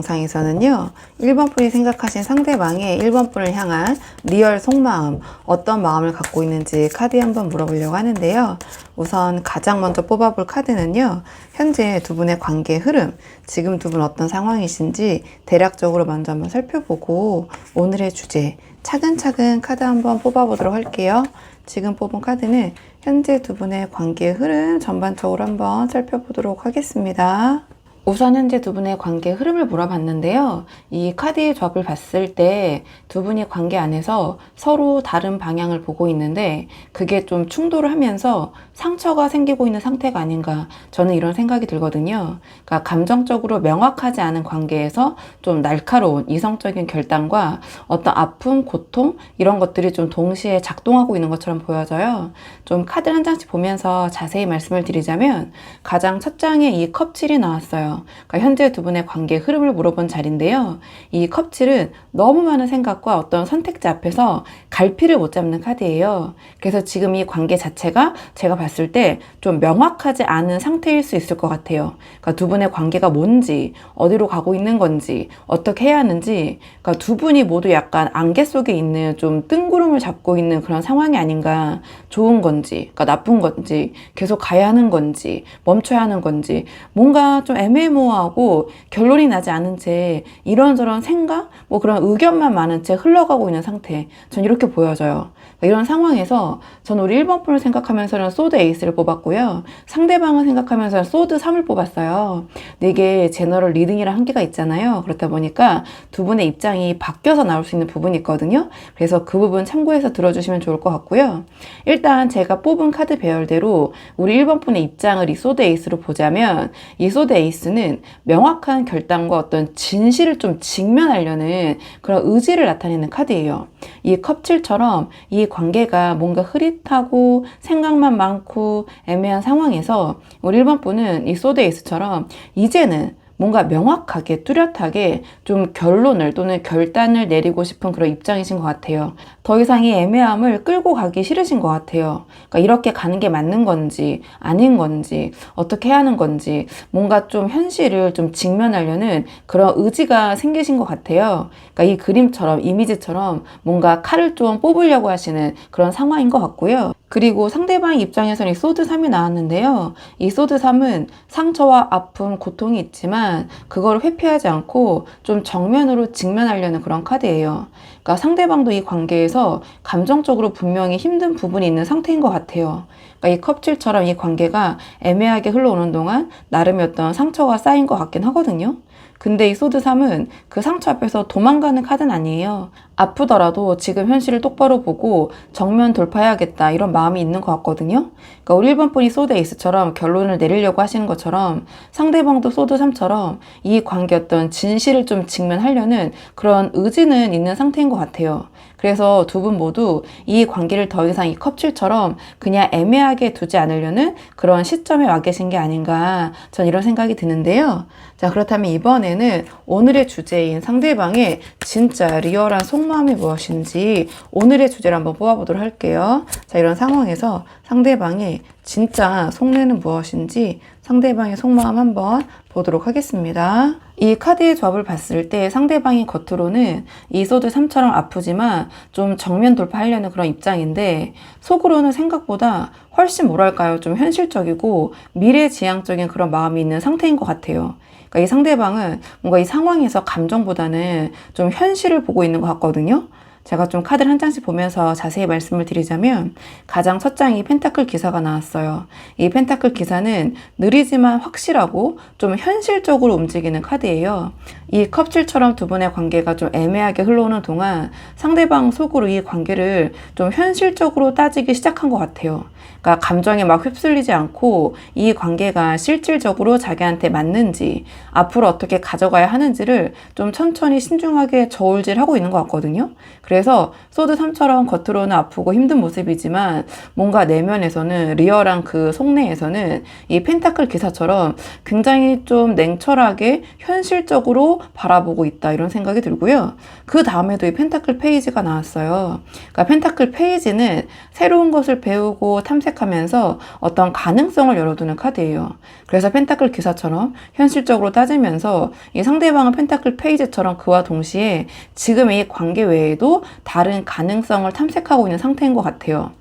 영상에서는요, 1번 분이 생각하신 상대방의 1번 분을 향한 리얼 속마음, 어떤 마음을 갖고 있는지 카드에 한번 물어보려고 하는데요. 우선 가장 먼저 뽑아볼 카드는요, 현재 두 분의 관계의 흐름, 지금 두 분 어떤 상황이신지 대략적으로 먼저 한번 살펴보고 오늘의 주제, 차근차근 카드 한번 뽑아보도록 할게요. 지금 뽑은 카드는 현재 두 분의 관계의 흐름 전반적으로 한번 살펴보도록 하겠습니다. 우선 현재 두 분의 관계 흐름을 물어봤는데요. 이 카드의 조합을 봤을 때 두 분이 관계 안에서 서로 다른 방향을 보고 있는데 그게 좀 충돌을 하면서 상처가 생기고 있는 상태가 아닌가, 저는 이런 생각이 들거든요. 그러니까 감정적으로 명확하지 않은 관계에서 좀 날카로운 이성적인 결단과 어떤 아픔, 고통 이런 것들이 좀 동시에 작동하고 있는 것처럼 보여져요. 좀 카드 한 장씩 보면서 자세히 말씀을 드리자면 가장 첫 장에 이 컵7이 나왔어요. 그러니까 현재 두 분의 관계 흐름을 물어본 자리인데요. 이 컵7은 너무 많은 생각과 어떤 선택지 앞에서 갈피를 못 잡는 카드예요. 그래서 지금 이 관계 자체가 제가 봤을 때 좀 명확하지 않은 상태일 수 있을 것 같아요. 그러니까 두 분의 관계가 뭔지, 어디로 가고 있는 건지, 어떻게 해야 하는지, 그러니까 두 분이 모두 약간 안개 속에 있는 좀 뜬구름을 잡고 있는 그런 상황이 아닌가. 좋은 건지, 그러니까 나쁜 건지, 계속 가야 하는 건지, 멈춰야 하는 건지, 뭔가 좀 애매모호하고 결론이 나지 않은 채 이런저런 생각, 뭐 그런 의견만 많은 채 흘러가고 있는 상태. 전 이렇게 보여져요. 이런 상황에서 전 우리 1번 분을 생각하면서는 소드 에이스를 뽑았고요. 상대방을 생각하면서는 소드 3을 뽑았어요. 근데 이게 제너럴 리딩이랑 한계가 있잖아요. 그렇다 보니까 두 분의 입장이 바뀌어서 나올 수 있는 부분이 있거든요. 그래서 그 부분 참고해서 들어주시면 좋을 것 같고요. 일단 제가 뽑은 카드 배열대로 우리 1번 분의 입장을 이 소드 에이스로 보자면 이 소드 에이스는 명확한 결단과 어떤 진실을 좀 직면하려는 그런 의지를 나타내는 카드예요. 이 컵7처럼 이 관계가 뭔가 흐릿하고 생각만 많고 애매한 상황에서 우리 1번 분은 이 소드 에이스처럼 이제는 뭔가 명확하게 뚜렷하게 좀 결론을 또는 결단을 내리고 싶은 그런 입장이신 것 같아요. 더 이상 이 애매함을 끌고 가기 싫으신 것 같아요. 그러니까 이렇게 가는 게 맞는 건지 아닌 건지 어떻게 해야 하는 건지 뭔가 좀 현실을 좀 직면하려는 그런 의지가 생기신 것 같아요. 그러니까 이 그림처럼 이미지처럼 뭔가 칼을 좀 뽑으려고 하시는 그런 상황인 것 같고요. 그리고 상대방 입장에서는 이 소드 3이 나왔는데요. 이 소드 3은 상처와 아픔, 고통이 있지만 그걸 회피하지 않고 좀 정면으로 직면하려는 그런 카드예요. 그러니까 상대방도 이 관계에서 감정적으로 분명히 힘든 부분이 있는 상태인 것 같아요. 그러니까 이 컵7처럼 이 관계가 애매하게 흘러오는 동안 나름의 어떤 상처가 쌓인 것 같긴 하거든요. 근데 이 소드 3은 그 상처 앞에서 도망가는 카드는 아니에요. 아프더라도 지금 현실을 똑바로 보고 정면 돌파해야겠다 이런 마음이 있는 것 같거든요. 그러니까 우리 1번 분이 소드 에이스처럼 결론을 내리려고 하시는 것처럼 상대방도 소드 3처럼 이 관계 어떤 진실을 좀 직면하려는 그런 의지는 있는 상태인 것 같아요. 그래서 두 분 모두 이 관계를 더 이상 이 컵7처럼 그냥 애매하게 두지 않으려는 그런 시점에 와 계신 게 아닌가, 전 이런 생각이 드는데요. 자, 그렇다면 이번에는 오늘의 주제인 상대방의 진짜 리얼한 속마음이 무엇인지 오늘의 주제를 한번 뽑아보도록 할게요. 자, 이런 상황에서 상대방의 진짜 속내는 무엇인지 상대방의 속마음 한번 보도록 하겠습니다. 이 카드의 조합을 봤을 때 상대방이 겉으로는 이 소드 3처럼 아프지만 좀 정면 돌파하려는 그런 입장인데 속으로는 생각보다 훨씬 뭐랄까요, 좀 현실적이고 미래지향적인 그런 마음이 있는 상태인 것 같아요. 그러니까 이 상대방은 뭔가 이 상황에서 감정보다는 좀 현실을 보고 있는 것 같거든요. 제가 좀 카드를 한 장씩 보면서 자세히 말씀을 드리자면 가장 첫 장이 펜타클 기사가 나왔어요. 이 펜타클 기사는 느리지만 확실하고 좀 현실적으로 움직이는 카드예요. 이 컵7처럼 두 분의 관계가 좀 애매하게 흘러오는 동안 상대방 속으로 이 관계를 좀 현실적으로 따지기 시작한 것 같아요. 그러니까 감정에 막 휩쓸리지 않고 이 관계가 실질적으로 자기한테 맞는지 앞으로 어떻게 가져가야 하는지를 좀 천천히 신중하게 저울질하고 있는 것 같거든요. 그래서 소드 3처럼 겉으로는 아프고 힘든 모습이지만 뭔가 내면에서는 리얼한 그 속내에서는 이 펜타클 기사처럼 굉장히 좀 냉철하게 현실적으로 너머로 바라보고 있다 이런 생각이 들고요. 그 다음에도 이 펜타클 페이지가 나왔어요. 그러니까 펜타클 페이지는 새로운 것을 배우고 탐색하면서 어떤 가능성을 열어두는 카드예요. 그래서 펜타클 기사처럼 현실적으로 따지면서 이 상대방은 펜타클 페이지처럼 그와 동시에 지금의 이 관계 외에도 다른 가능성을 탐색하고 있는 상태인 것 같아요.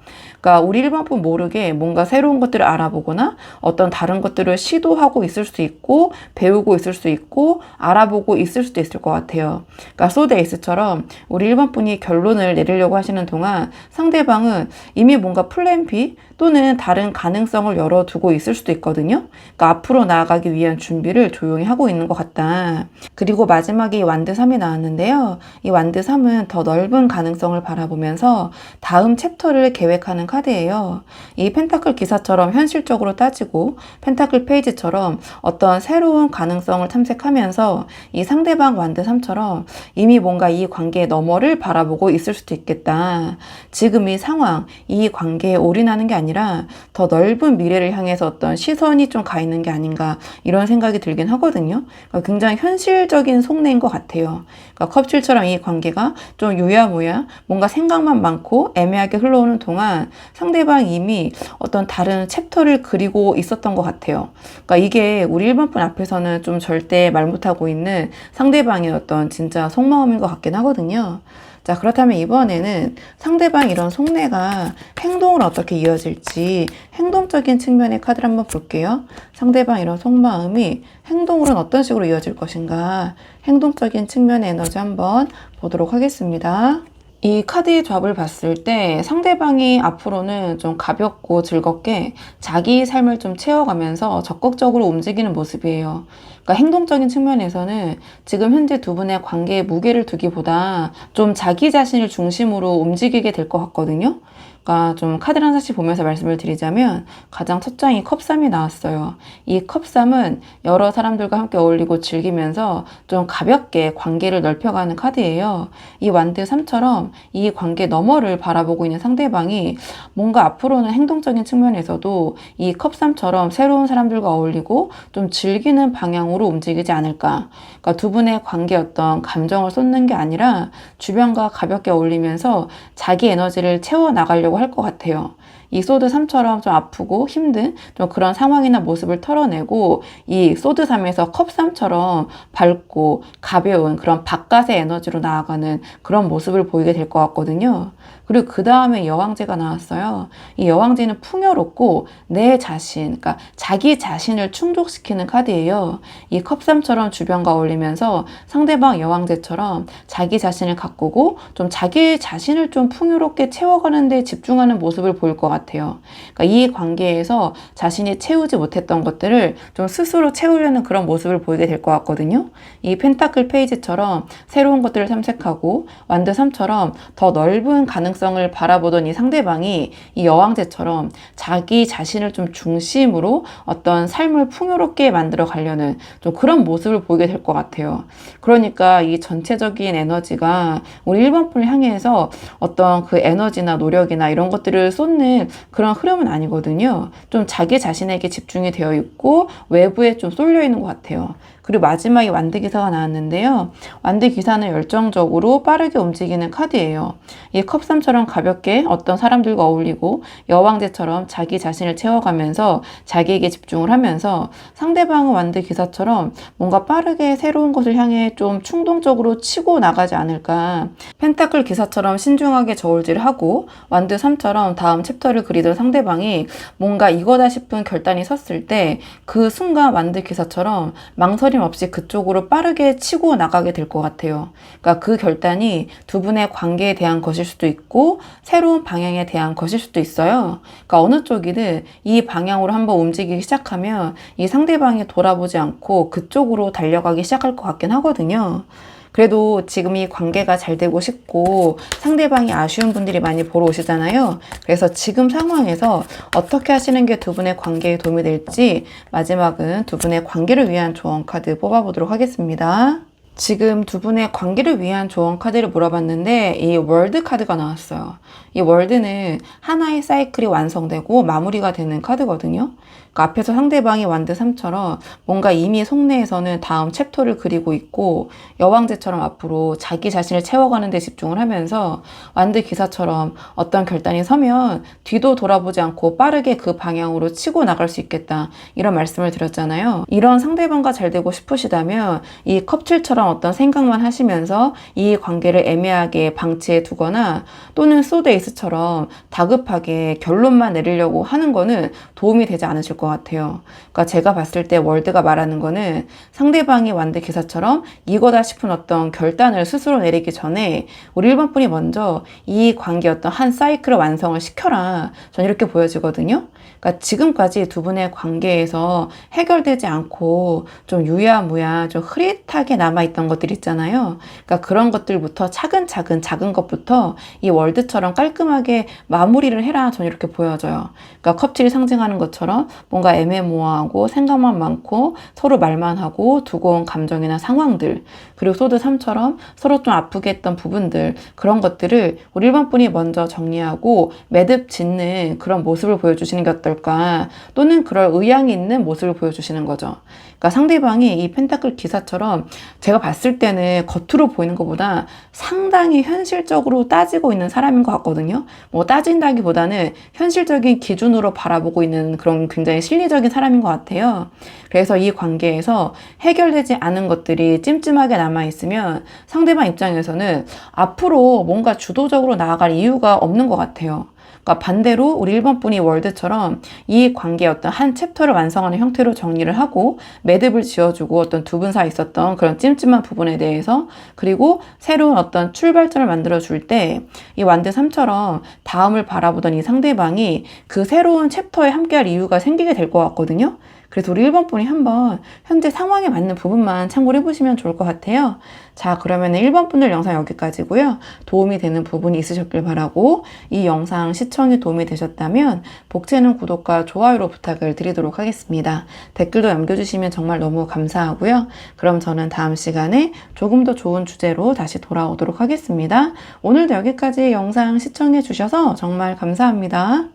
그러니까 우리 일반분 모르게 뭔가 새로운 것들을 알아보거나 어떤 다른 것들을 시도하고 있을 수 있고 배우고 있을 수 있고 알아보고 있을 수도 있을 것 같아요. 그러니까 소드 에이스처럼 우리 일반분이 결론을 내리려고 하시는 동안 상대방은 이미 뭔가 플랜 B 또는 다른 가능성을 열어두고 있을 수도 있거든요. 그러니까 앞으로 나아가기 위한 준비를 조용히 하고 있는 것 같다. 그리고 마지막에 이 완드 3이 나왔는데요. 이 완드 3은 더 넓은 가능성을 바라보면서 다음 챕터를 계획하는 카드예요. 이 펜타클 기사처럼 현실적으로 따지고 펜타클 페이지처럼 어떤 새로운 가능성을 탐색하면서 이 상대방 완드 3처럼 이미 뭔가 이 관계의 너머를 바라보고 있을 수도 있겠다. 지금 이 상황, 이 관계에 올인하는 게 아니라 더 넓은 미래를 향해서 어떤 시선이 좀 가 있는 게 아닌가 이런 생각이 들긴 하거든요. 그러니까 굉장히 현실적인 속내인 것 같아요. 그러니까 컵실처럼 이 관계가 좀 유야무야 뭔가 생각만 많고 애매하게 흘러오는 동안 상대방이 이미 어떤 다른 챕터를 그리고 있었던 것 같아요. 그러니까 이게 우리 일반분 앞에서는 좀 절대 말 못하고 있는 상대방의 어떤 진짜 속마음인 것 같긴 하거든요. 자, 그렇다면 이번에는 상대방 이런 속내가 행동으로 어떻게 이어질지 행동적인 측면의 카드를 한번 볼게요. 상대방 이런 속마음이 행동으로는 어떤 식으로 이어질 것인가 행동적인 측면의 에너지 한번 보도록 하겠습니다. 이 카드의 조합을 봤을 때 상대방이 앞으로는 좀 가볍고 즐겁게 자기 삶을 좀 채워가면서 적극적으로 움직이는 모습이에요. 그러니까 행동적인 측면에서는 지금 현재 두 분의 관계에 무게를 두기보다 좀 자기 자신을 중심으로 움직이게 될 것 같거든요. 그러니까 좀 카드를 하나씩 보면서 말씀을 드리자면 가장 첫 장이 컵3이 나왔어요. 이 컵3은 여러 사람들과 함께 어울리고 즐기면서 좀 가볍게 관계를 넓혀가는 카드예요. 이 완드 3처럼 이 관계 너머를 바라보고 있는 상대방이 뭔가 앞으로는 행동적인 측면에서도 이 컵3처럼 새로운 사람들과 어울리고 좀 즐기는 방향으로 움직이지 않을까. 그러니까 두 분의 관계 어떤 감정을 쏟는 게 아니라 주변과 가볍게 어울리면서 자기 에너지를 채워나가려고 할 것 같아요. 이 소드 3처럼 좀 아프고 힘든 좀 그런 상황이나 모습을 털어내고 이 소드 3에서 컵 3처럼 밝고 가벼운 그런 바깥의 에너지로 나아가는 그런 모습을 보이게 될 것 같거든요. 그리고 그 다음에 여왕제가 나왔어요. 이 여왕제는 풍요롭고 내 자신, 그러니까 자기 자신을 충족시키는 카드예요. 이 컵 3처럼 주변과 어울리면서 상대방 여왕제처럼 자기 자신을 가꾸고 좀 자기 자신을 좀 풍요롭게 채워가는 데 집중하는 모습을 보일 것 같아요. 그러니까 이 관계에서 자신이 채우지 못했던 것들을 좀 스스로 채우려는 그런 모습을 보이게 될 것 같거든요. 이 펜타클 페이지처럼 새로운 것들을 탐색하고 완드 3처럼 더 넓은 가능성을 바라보던 이 상대방이 이 여왕제처럼 자기 자신을 좀 중심으로 어떤 삶을 풍요롭게 만들어 가려는 좀 그런 모습을 보이게 될 것 같아요. 그러니까 이 전체적인 에너지가 우리 1번분을 향해서 어떤 그 에너지나 노력이나 이런 것들을 쏟는 그런 흐름은 아니거든요. 좀 자기 자신에게 집중이 되어 있고 외부에 좀 쏠려 있는 것 같아요. 그리고 마지막에 완드 기사가 나왔는데요. 완드 기사는 열정적으로 빠르게 움직이는 카드예요. 이 컵3처럼 가볍게 어떤 사람들과 어울리고 여왕제처럼 자기 자신을 채워가면서 자기에게 집중을 하면서 상대방은 완드 기사처럼 뭔가 빠르게 새로운 것을 향해 좀 충동적으로 치고 나가지 않을까. 펜타클 기사처럼 신중하게 저울질을 하고 완드 3처럼 다음 챕터를 그리던 상대방이 뭔가 이거다 싶은 결단이 섰을 때 그 순간 완드 기사처럼 망설임 없이 그쪽으로 빠르게 치고 나가게 될 것 같아요. 그러니까 그 결단이 두 분의 관계에 대한 것일 수도 있고 새로운 방향에 대한 것일 수도 있어요. 그러니까 어느 쪽이든 이 방향으로 한번 움직이기 시작하면 이 상대방이 돌아보지 않고 그쪽으로 달려가기 시작할 것 같긴 하거든요. 그래도 지금 이 관계가 잘 되고 싶고 상대방이 아쉬운 분들이 많이 보러 오시잖아요. 그래서 지금 상황에서 어떻게 하시는 게 두 분의 관계에 도움이 될지 마지막은 두 분의 관계를 위한 조언 카드 뽑아보도록 하겠습니다. 지금 두 분의 관계를 위한 조언 카드를 물어봤는데 이 월드 카드가 나왔어요. 이 월드는 하나의 사이클이 완성되고 마무리가 되는 카드거든요. 그러니까 앞에서 상대방이 완드 3처럼 뭔가 이미 속내에서는 다음 챕터를 그리고 있고 여왕제처럼 앞으로 자기 자신을 채워가는 데 집중을 하면서 완드 기사처럼 어떤 결단이 서면 뒤도 돌아보지 않고 빠르게 그 방향으로 치고 나갈 수 있겠다. 이런 말씀을 드렸잖아요. 이런 상대방과 잘 되고 싶으시다면 이 컵7처럼 어떤 생각만 하시면서 이 관계를 애매하게 방치해 두거나 또는 소데이스처럼 다급하게 결론만 내리려고 하는 거는 도움이 되지 않으실 것 같아요. 그러니까 제가 봤을 때 월드가 말하는 거는 상대방이 완드 기사처럼 이거다 싶은 어떤 결단을 스스로 내리기 전에 우리 1번 분이 먼저 이 관계 어떤 한 사이클을 완성을 시켜라. 전 이렇게 보여지거든요. 그러니까 지금까지 두 분의 관계에서 해결되지 않고 좀 유야무야 좀 흐릿하게 남아있던 것들 있잖아요. 그러니까 그런 것들부터 차근차근 작은 것부터 이 월드처럼 깔끔하게 마무리를 해라. 전 이렇게 보여져요. 그러니까 컵질이 상징하는 것처럼 뭔가 애매모호하고 생각만 많고 서로 말만 하고 두고 온 감정이나 상황들, 그리고 소드 3처럼 서로 좀 아프게 했던 부분들, 그런 것들을 우리 1번 분이 먼저 정리하고 매듭 짓는 그런 모습을 보여주시는 게 어떨까, 또는 그럴 의향이 있는 모습을 보여주시는 거죠. 그러니까 상대방이 이 펜타클 기사처럼 제가 봤을 때는 겉으로 보이는 것보다 상당히 현실적으로 따지고 있는 사람인 것 같거든요. 뭐 따진다기보다는 현실적인 기준으로 바라보고 있는 그런 굉장히 실리적인 사람인 것 같아요. 그래서 이 관계에서 해결되지 않은 것들이 찜찜하게 남아있으면 상대방 입장에서는 앞으로 뭔가 주도적으로 나아갈 이유가 없는 것 같아요. 그러니까 반대로 우리 1번 분이 월드처럼 이 관계의 어떤 한 챕터를 완성하는 형태로 정리를 하고 매듭을 지어주고 어떤 두 분 사이 있었던 그런 찜찜한 부분에 대해서, 그리고 새로운 어떤 출발점을 만들어줄 때 이 완드 3처럼 다음을 바라보던 이 상대방이 그 새로운 챕터에 함께할 이유가 생기게 될 것 같거든요. 그래서 우리 1번 분이 한번 현재 상황에 맞는 부분만 참고를 해보시면 좋을 것 같아요. 자, 그러면 1번 분들 영상 여기까지고요. 도움이 되는 부분이 있으셨길 바라고, 이 영상 시청이 도움이 되셨다면 복채는 구독과 좋아요로 부탁을 드리도록 하겠습니다. 댓글도 남겨주시면 정말 너무 감사하고요. 그럼 저는 다음 시간에 조금 더 좋은 주제로 다시 돌아오도록 하겠습니다. 오늘도 여기까지 영상 시청해 주셔서 정말 감사합니다.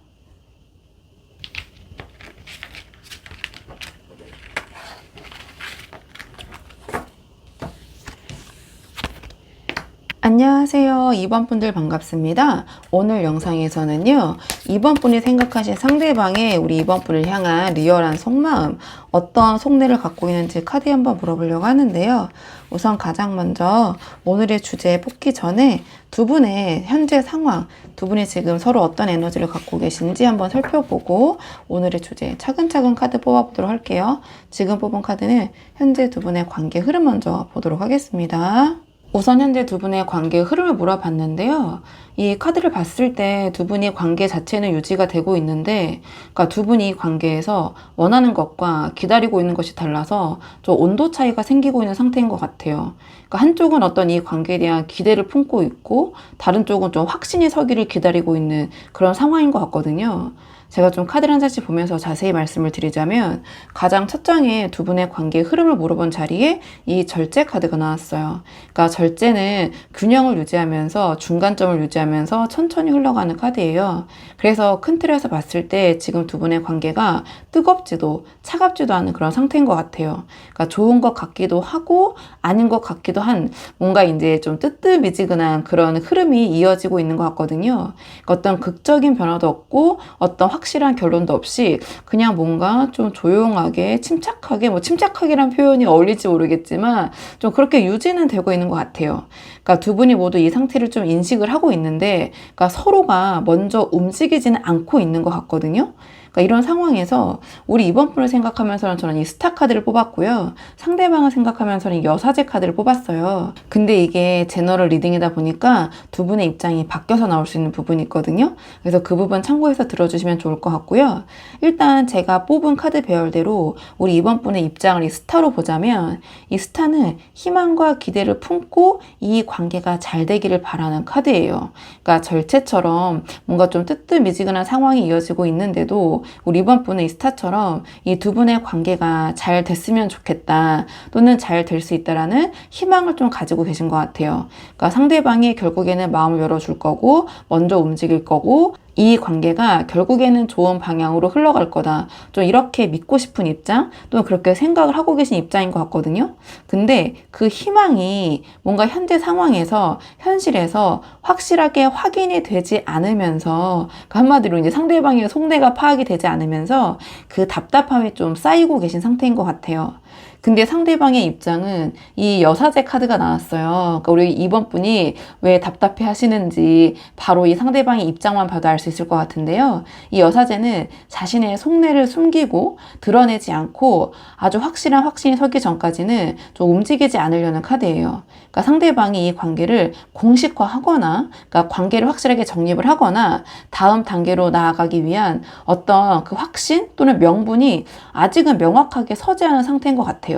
안녕하세요. 2번 분들 반갑습니다. 오늘 영상에서는요, 2번 분이 생각하신 상대방의 우리 2번 분을 향한 리얼한 속마음, 어떤 속내를 갖고 있는지 카드에 한번 물어보려고 하는데요. 우선 가장 먼저 오늘의 주제에 뽑기 전에 두 분의 현재 상황, 두 분이 지금 서로 어떤 에너지를 갖고 계신지 한번 살펴보고 오늘의 주제 차근차근 카드 뽑아보도록 할게요. 지금 뽑은 카드는 현재 두 분의 관계 흐름 먼저 보도록 하겠습니다. 우선 현재 두 분의 관계의 흐름을 물어봤는데요. 이 카드를 봤을 때 두 분이 관계 자체는 유지가 되고 있는데, 그러니까 두 분이 관계에서 원하는 것과 기다리고 있는 것이 달라서 좀 온도 차이가 생기고 있는 상태인 것 같아요. 그러니까 한쪽은 어떤 이 관계에 대한 기대를 품고 있고, 다른 쪽은 좀 확신이 서기를 기다리고 있는 그런 상황인 것 같거든요. 제가 좀 카드를 한 장씩 보면서 자세히 말씀을 드리자면, 가장 첫 장에 두 분의 관계의 흐름을 물어본 자리에 이 절제 카드가 나왔어요. 그러니까 절제는 균형을 유지하면서 중간점을 유지하면서 천천히 흘러가는 카드예요. 그래서 큰 틀에서 봤을 때 지금 두 분의 관계가 뜨겁지도 차갑지도 않은 그런 상태인 것 같아요. 그러니까 좋은 것 같기도 하고 아닌 것 같기도 한, 뭔가 이제 좀 뜨뜻미지근한 그런 흐름이 이어지고 있는 것 같거든요. 그러니까 어떤 극적인 변화도 없고 어떤 확실한 결론도 없이 그냥 뭔가 좀 조용하게 침착하게, 뭐 침착하게란 표현이 어울릴지 모르겠지만 좀 그렇게 유지는 되고 있는 것 같아요. 그러니까 두 분이 모두 이 상태를 좀 인식을 하고 있는데, 그러니까 서로가 먼저 움직이지는 않고 있는 것 같거든요. 그러니까 이런 상황에서 우리 이번 분을 생각하면서는 저는 이 스타 카드를 뽑았고요. 상대방을 생각하면서는 여사제 카드를 뽑았어요. 근데 이게 제너럴 리딩이다 보니까 두 분의 입장이 바뀌어서 나올 수 있는 부분이 있거든요. 그래서 그 부분 참고해서 들어주시면 좋을 것 같고요. 일단 제가 뽑은 카드 배열대로 우리 이번 분의 입장을 이 스타로 보자면, 이 스타는 희망과 기대를 품고 이 관계가 잘 되기를 바라는 카드예요. 그러니까 절체처럼 뭔가 좀 뜨뜻미지근한 상황이 이어지고 있는데도 않고 우리 이번 분은 이 스타처럼 이 두 분의 관계가 잘 됐으면 좋겠다 또는 잘 될 수 있다라는 희망을 좀 가지고 계신 것 같아요. 그러니까 상대방이 결국에는 마음을 열어줄 거고 먼저 움직일 거고 이 관계가 결국에는 좋은 방향으로 흘러갈 거다. 좀 이렇게 믿고 싶은 입장 또는 그렇게 생각을 하고 계신 입장인 것 같거든요. 근데 그 희망이 뭔가 현재 상황에서 현실에서 확실하게 확인이 되지 않으면서 그러니까 한마디로 이제 상대방의 속내가 파악이 되지 않으면서 그 답답함이 좀 쌓이고 계신 상태인 것 같아요. 근데 상대방의 입장은 이 여사제 카드가 나왔어요. 그러니까 우리 이번 분이 왜 답답해 하시는지 바로 이 상대방의 입장만 봐도 알 수 있을 것 같은데요. 이 여사제는 자신의 속내를 숨기고 드러내지 않고 아주 확실한 확신이 서기 전까지는 좀 움직이지 않으려는 카드예요. 그러니까 상대방이 이 관계를 공식화하거나 그러니까 관계를 확실하게 정립을 하거나 다음 단계로 나아가기 위한 어떤 그 확신 또는 명분이 아직은 명확하게 서지 않은 상태인 것 같아요.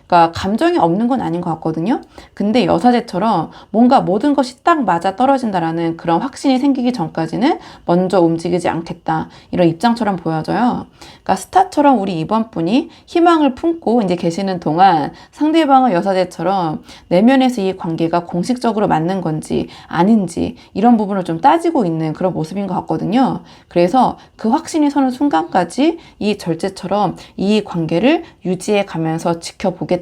그러니까 감정이 없는 건 아닌 것 같거든요. 근데 여사제처럼 뭔가 모든 것이 딱 맞아 떨어진다라는 그런 확신이 생기기 전까지는 먼저 움직이지 않겠다. 이런 입장처럼 보여져요. 그러니까 스타처럼 우리 이번 분이 희망을 품고 이제 계시는 동안 상대방은 여사제처럼 내면에서 이 관계가 공식적으로 맞는 건지 아닌지 이런 부분을 좀 따지고 있는 그런 모습인 것 같거든요. 그래서 그 확신이 서는 순간까지 이 절제처럼 이 관계를 유지해 가면서 지켜보겠다.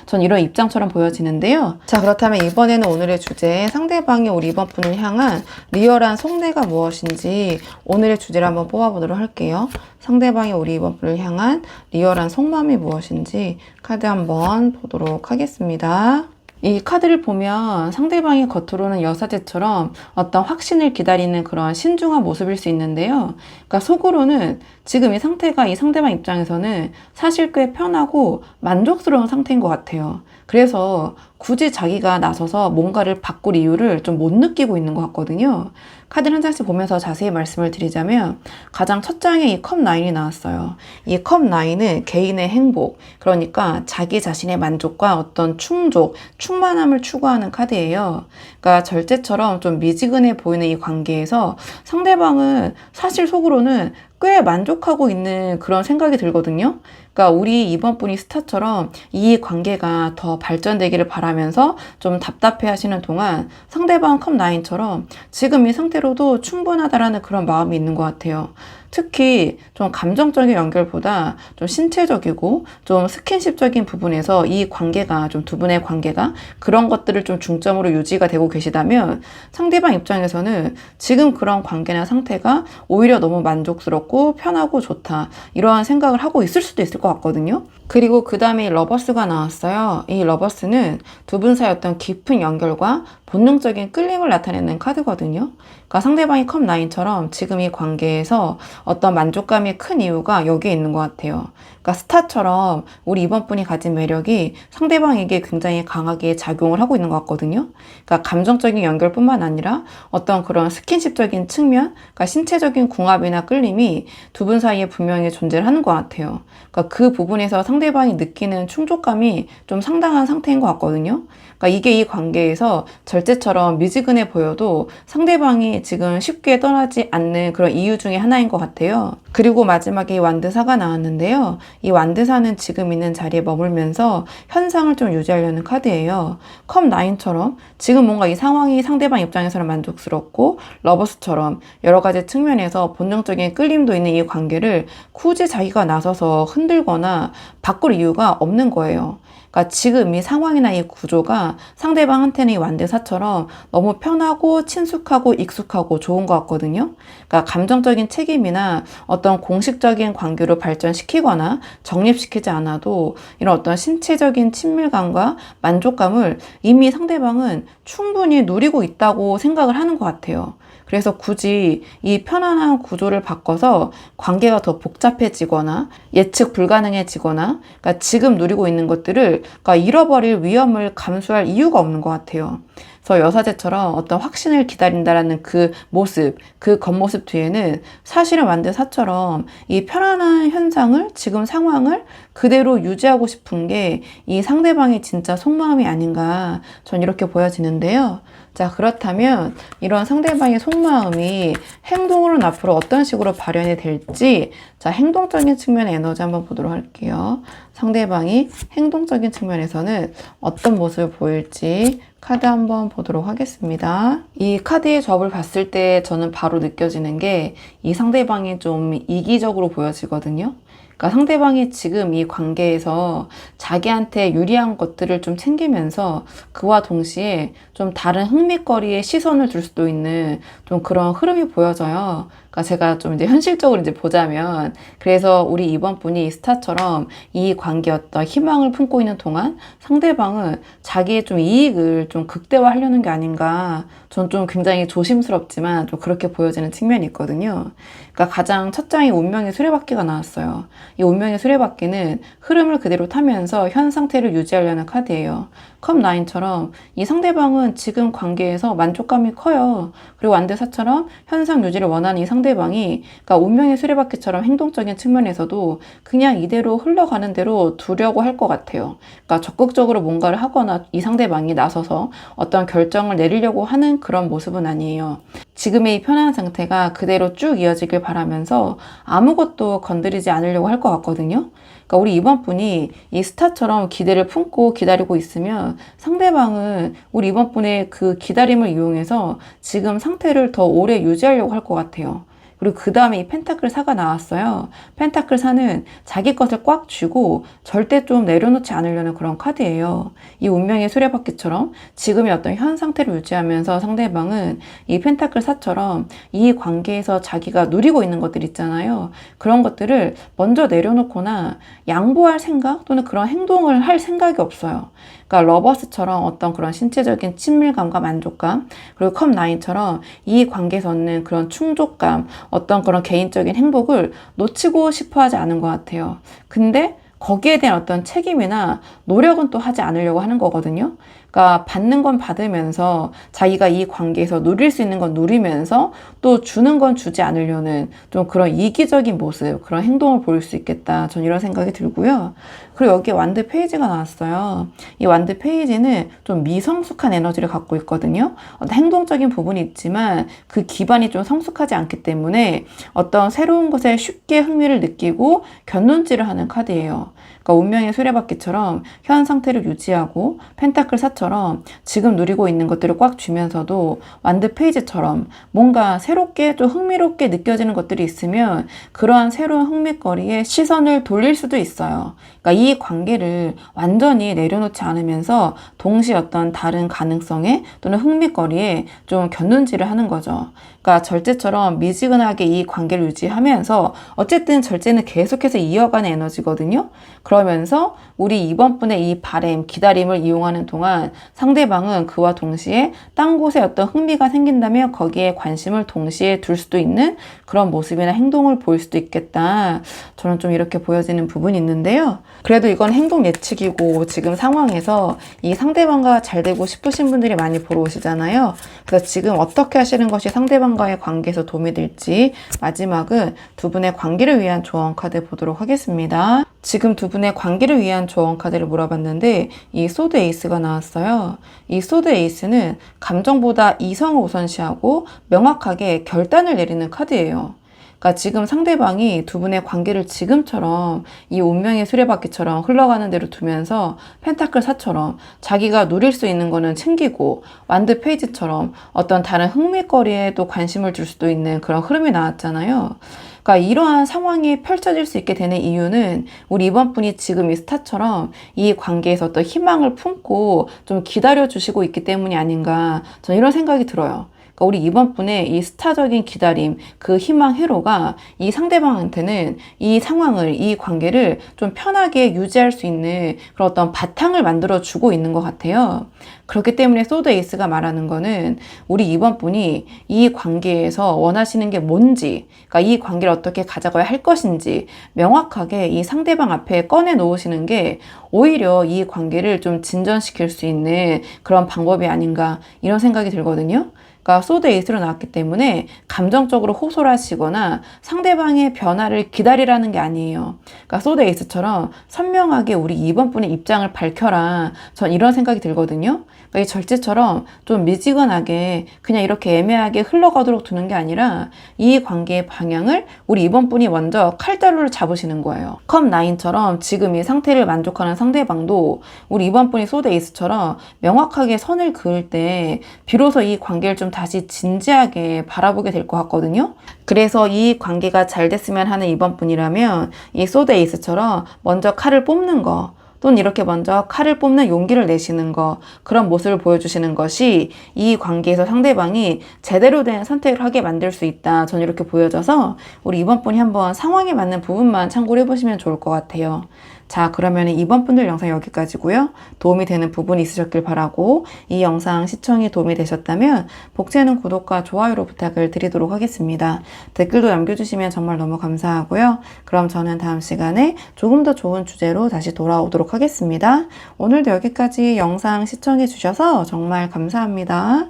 전 이런 입장처럼 보여지는데요. 자, 그렇다면 이번에는 오늘의 주제 상대방이 우리 이번 분을 향한 리얼한 속내가 무엇인지 오늘의 주제를 한번 뽑아보도록 할게요. 상대방이 우리 이번 분을 향한 리얼한 속마음이 무엇인지 카드 한번 보도록 하겠습니다. 이 카드를 보면 상대방이 겉으로는 여사제처럼 어떤 확신을 기다리는 그런 신중한 모습일 수 있는데요. 그러니까 속으로는 지금 이 상태가 이 상대방 입장에서는 사실 꽤 편하고 만족스러운 상태인 것 같아요. 그래서 굳이 자기가 나서서 뭔가를 바꿀 이유를 좀 못 느끼고 있는 것 같거든요. 카드를 한 장씩 보면서 자세히 말씀을 드리자면 가장 첫 장에 이 컵 9이 나왔어요. 이 컵 9은 개인의 행복, 그러니까 자기 자신의 만족과 어떤 충족, 충만함을 추구하는 카드예요. 그러니까 절제처럼 좀 미지근해 보이는 이 관계에서 상대방은 사실 속으로는 꽤 만족하고 있는 그런 생각이 들거든요. 그러니까 우리 이번 분이 스타처럼 이 관계가 더 발전되기를 바라면서 좀 답답해 하시는 동안 상대방 컵 9처럼 지금 이 상태로도 충분하다라는 그런 마음이 있는 것 같아요. 특히 좀 감정적인 연결보다 좀 신체적이고 좀 스킨십적인 부분에서 이 관계가 좀 두 분의 관계가 그런 것들을 좀 중점으로 유지가 되고 계시다면 상대방 입장에서는 지금 그런 관계나 상태가 오히려 너무 만족스럽고 편하고 좋다 이러한 생각을 하고 있을 수도 있을 것 같거든요. 그리고 그 다음에 러버스가 나왔어요. 이 러버스는 두 분 사이 어떤 깊은 연결과 본능적인 끌림을 나타내는 카드거든요. 그러니까 상대방이 컵 9처럼 지금 이 관계에서 어떤 만족감이 큰 이유가 여기에 있는 것 같아요. 그러니까 스타처럼 우리 이번 분이 가진 매력이 상대방에게 굉장히 강하게 작용을 하고 있는 것 같거든요. 그러니까 감정적인 연결뿐만 아니라 어떤 그런 스킨십적인 측면, 그러니까 신체적인 궁합이나 끌림이 두 분 사이에 분명히 존재를 하는 것 같아요. 그러니까 그 부분에서 상대방이 느끼는 충족감이 좀 상당한 상태인 것 같거든요. 그러니까 이게 이 관계에서 절제처럼 미지근해 보여도 상대방이 지금 쉽게 떠나지 않는 그런 이유 중에 하나인 것 같아요. 그리고 마지막에 이 완드사가 나왔는데요. 이 완드사는 지금 있는 자리에 머물면서 현상을 좀 유지하려는 카드예요. 컵 9처럼 지금 뭔가 이 상황이 상대방 입장에서는 만족스럽고 러버스처럼 여러 가지 측면에서 본능적인 끌림도 있는 이 관계를 굳이 자기가 나서서 흔들거나 바꿀 이유가 없는 거예요. 그러니까 지금 이 상황이나 이 구조가 상대방한테는 이 완대사처럼 너무 편하고 친숙하고 익숙하고 좋은 것 같거든요. 그러니까 감정적인 책임이나 어떤 공식적인 관계로 발전시키거나 정립시키지 않아도 이런 어떤 신체적인 친밀감과 만족감을 이미 상대방은 충분히 누리고 있다고 생각을 하는 것 같아요. 그래서 굳이 이 편안한 구조를 바꿔서 관계가 더 복잡해지거나 예측 불가능해지거나 그러니까 지금 누리고 있는 것들을 그러니까 잃어버릴 위험을 감수할 이유가 없는 것 같아요. 그래서 여사제처럼 어떤 확신을 기다린다라는 그 모습, 그 겉모습 뒤에는 사실은 완대사처럼 이 편안한 현상을, 지금 상황을 그대로 유지하고 싶은 게 이 상대방의 진짜 속마음이 아닌가, 전 이렇게 보여지는데요. 자, 그렇다면 이런 상대방의 속마음이 행동으로는 앞으로 어떤 식으로 발현이 될지, 자, 행동적인 측면의 에너지 한번 보도록 할게요. 상대방이 행동적인 측면에서는 어떤 모습을 보일지 카드 한번 보도록 하겠습니다. 이 카드의 조합을 봤을 때 저는 바로 느껴지는 게 이 상대방이 좀 이기적으로 보여지거든요. 그러니까 상대방이 지금 이 관계에서 자기한테 유리한 것들을 좀 챙기면서 그와 동시에 좀 다른 흥미거리에 시선을 둘 수도 있는 좀 그런 흐름이 보여져요. 그러니까 제가 좀 이제 현실적으로 이제 보자면, 그래서 우리 이번 분이 스타처럼 이 관계 어떤 희망을 품고 있는 동안 상대방은 자기의 좀 이익을 좀 극대화하려는 게 아닌가, 전 좀 굉장히 조심스럽지만 좀 그렇게 보여지는 측면이 있거든요. 그러니까 가장 첫 장이 운명의 수레바퀴가 나왔어요. 이 운명의 수레바퀴는 흐름을 그대로 타면서 현 상태를 유지하려는 카드예요. 컵 9처럼 이 상대방은 지금 관계에서 만족감이 커요. 그리고 완대사처럼 현상 유지를 원하는 이 상대방이, 그러니까 운명의 수레바퀴처럼 행동적인 측면에서도 그냥 이대로 흘러가는 대로 두려고 할 것 같아요. 그러니까 적극적으로 뭔가를 하거나 이 상대방이 나서서 어떤 결정을 내리려고 하는 그런 모습은 아니에요. 지금의 이 편안한 상태가 그대로 쭉 이어지길 바라면서 아무것도 건드리지 않으려고 할 것 같거든요. 그러니까 우리 이번 분이 이 스타처럼 기대를 품고 기다리고 있으면 상대방은 우리 이번 분의 그 기다림을 이용해서 지금 상태를 더 오래 유지하려고 할 것 같아요. 그리고 그 다음에 이 펜타클 4가 나왔어요. 펜타클 4는 자기 것을 꽉 쥐고 절대 좀 내려놓지 않으려는 그런 카드예요. 이 운명의 수레바퀴처럼 지금의 어떤 현 상태를 유지하면서 상대방은 이 펜타클 4처럼 이 관계에서 자기가 누리고 있는 것들 있잖아요. 그런 것들을 먼저 내려놓거나 양보할 생각 또는 그런 행동을 할 생각이 없어요. 그러니까 러버스처럼 어떤 그런 신체적인 친밀감과 만족감, 그리고 컵 9처럼 이 관계에서 얻는 그런 충족감, 어떤 그런 개인적인 행복을 놓치고 싶어 하지 않은 것 같아요. 근데 거기에 대한 어떤 책임이나 노력은 또 하지 않으려고 하는 거거든요. 그러니까 받는 건 받으면서 자기가 이 관계에서 누릴 수 있는 건 누리면서 또 주는 건 주지 않으려는 좀 그런 이기적인 모습, 그런 행동을 보일 수 있겠다. 전 이런 생각이 들고요. 그리고 여기에 완드 페이지가 나왔어요. 이 완드 페이지는 좀 미성숙한 에너지를 갖고 있거든요. 어떤 행동적인 부분이 있지만 그 기반이 좀 성숙하지 않기 때문에 어떤 새로운 것에 쉽게 흥미를 느끼고 견눈질을 하는 카드예요. 그러니까 운명의 수레바퀴처럼 현 상태를 유지하고 펜타클 4처럼 지금 누리고 있는 것들을 꽉 쥐면서도 완드 페이지처럼 뭔가 새롭게 좀 흥미롭게 느껴지는 것들이 있으면 그러한 새로운 흥미거리에 시선을 돌릴 수도 있어요. 그러니까 이 관계를 완전히 내려놓지 않으면서 동시에 어떤 다른 가능성에 또는 흥미거리에 좀 견눈질을 하는 거죠. 그러니까 절제처럼 미지근하게 이 관계를 유지하면서 어쨌든 절제는 계속해서 이어가는 에너지거든요. 그러면서 우리 이번 분의 이 바램, 기다림을 이용하는 동안 상대방은 그와 동시에 딴 곳에 어떤 흥미가 생긴다면 거기에 관심을 동시에 둘 수도 있는 그런 모습이나 행동을 보일 수도 있겠다. 저는 좀 이렇게 보여지는 부분이 있는데요. 그래도 이건 행동 예측이고 지금 상황에서 이 상대방과 잘 되고 싶으신 분들이 많이 보러 오시잖아요. 그래서 지금 어떻게 하시는 것이 상대방과의 관계에서 도움이 될지, 마지막은 두 분의 관계를 위한 조언 카드 보도록 하겠습니다. 지금 두 분의 관계를 위한 조언 카드를 물어봤는데 이 소드 에이스가 나왔어요. 이 소드 에이스는 감정보다 이성을 우선시하고 명확하게 결단을 내리는 카드예요. 그러니까 지금 상대방이 두 분의 관계를 지금처럼 이 운명의 수레바퀴처럼 흘러가는 대로 두면서 펜타클 4처럼 자기가 누릴 수 있는 거는 챙기고 완드 페이지처럼 어떤 다른 흥미거리에 또 관심을 줄 수도 있는 그런 흐름이 나왔잖아요. 그러니까 이러한 상황이 펼쳐질 수 있게 되는 이유는 우리 이번 분이 지금 이 스타처럼 이 관계에서 어떤 희망을 품고 좀 기다려 주시고 있기 때문이 아닌가, 저는 이런 생각이 들어요. 그러니까 우리 이번 분의 이 스타적인 기다림, 그 희망, 회로가 이 상대방한테는 이 상황을, 이 관계를 좀 편하게 유지할 수 있는 그런 어떤 바탕을 만들어 주고 있는 것 같아요. 그렇기 때문에 소드 에이스가 말하는 거는 우리 이번 분이 이 관계에서 원하시는 게 뭔지, 그러니까 이 관계를 어떻게 가져가야 할 것인지 명확하게 이 상대방 앞에 꺼내 놓으시는 게 오히려 이 관계를 좀 진전시킬 수 있는 그런 방법이 아닌가 이런 생각이 들거든요. 그러니까 소드 에이스로 나왔기 때문에 감정적으로 호소를 하시거나 상대방의 변화를 기다리라는 게 아니에요. 그러니까 소드 에이스처럼 선명하게 우리 이번 분의 입장을 밝혀라. 전 이런 생각이 들거든요. 그러니까 이 절제처럼 좀 미지근하게 그냥 이렇게 애매하게 흘러가도록 두는 게 아니라 이 관계의 방향을 우리 이번 분이 먼저 칼자루를 잡으시는 거예요. 컵 9처럼 지금 이 상태를 만족하는 상대방도 우리 이번 분이 소드 에이스처럼 명확하게 선을 그을 때 비로소 이 관계를 좀 다시 진지하게 바라보게 될 것 같거든요. 그래서 이 관계가 잘 됐으면 하는 이번 분이라면 이 소드 에이스처럼 먼저 칼을 뽑는 거, 또는 이렇게 먼저 칼을 뽑는 용기를 내시는 거, 그런 모습을 보여주시는 것이 이 관계에서 상대방이 제대로 된 선택을 하게 만들 수 있다. 저는 이렇게 보여져서 우리 이번 분이 한번 상황에 맞는 부분만 참고를 해보시면 좋을 것 같아요. 자, 그러면 이번 분들 영상 여기까지고요. 도움이 되는 부분이 있으셨길 바라고, 이 영상 시청이 도움이 되셨다면 복채는 구독과 좋아요로 부탁을 드리도록 하겠습니다. 댓글도 남겨주시면 정말 너무 감사하고요. 그럼 저는 다음 시간에 조금 더 좋은 주제로 다시 돌아오도록 하겠습니다. 오늘도 여기까지 영상 시청해 주셔서 정말 감사합니다.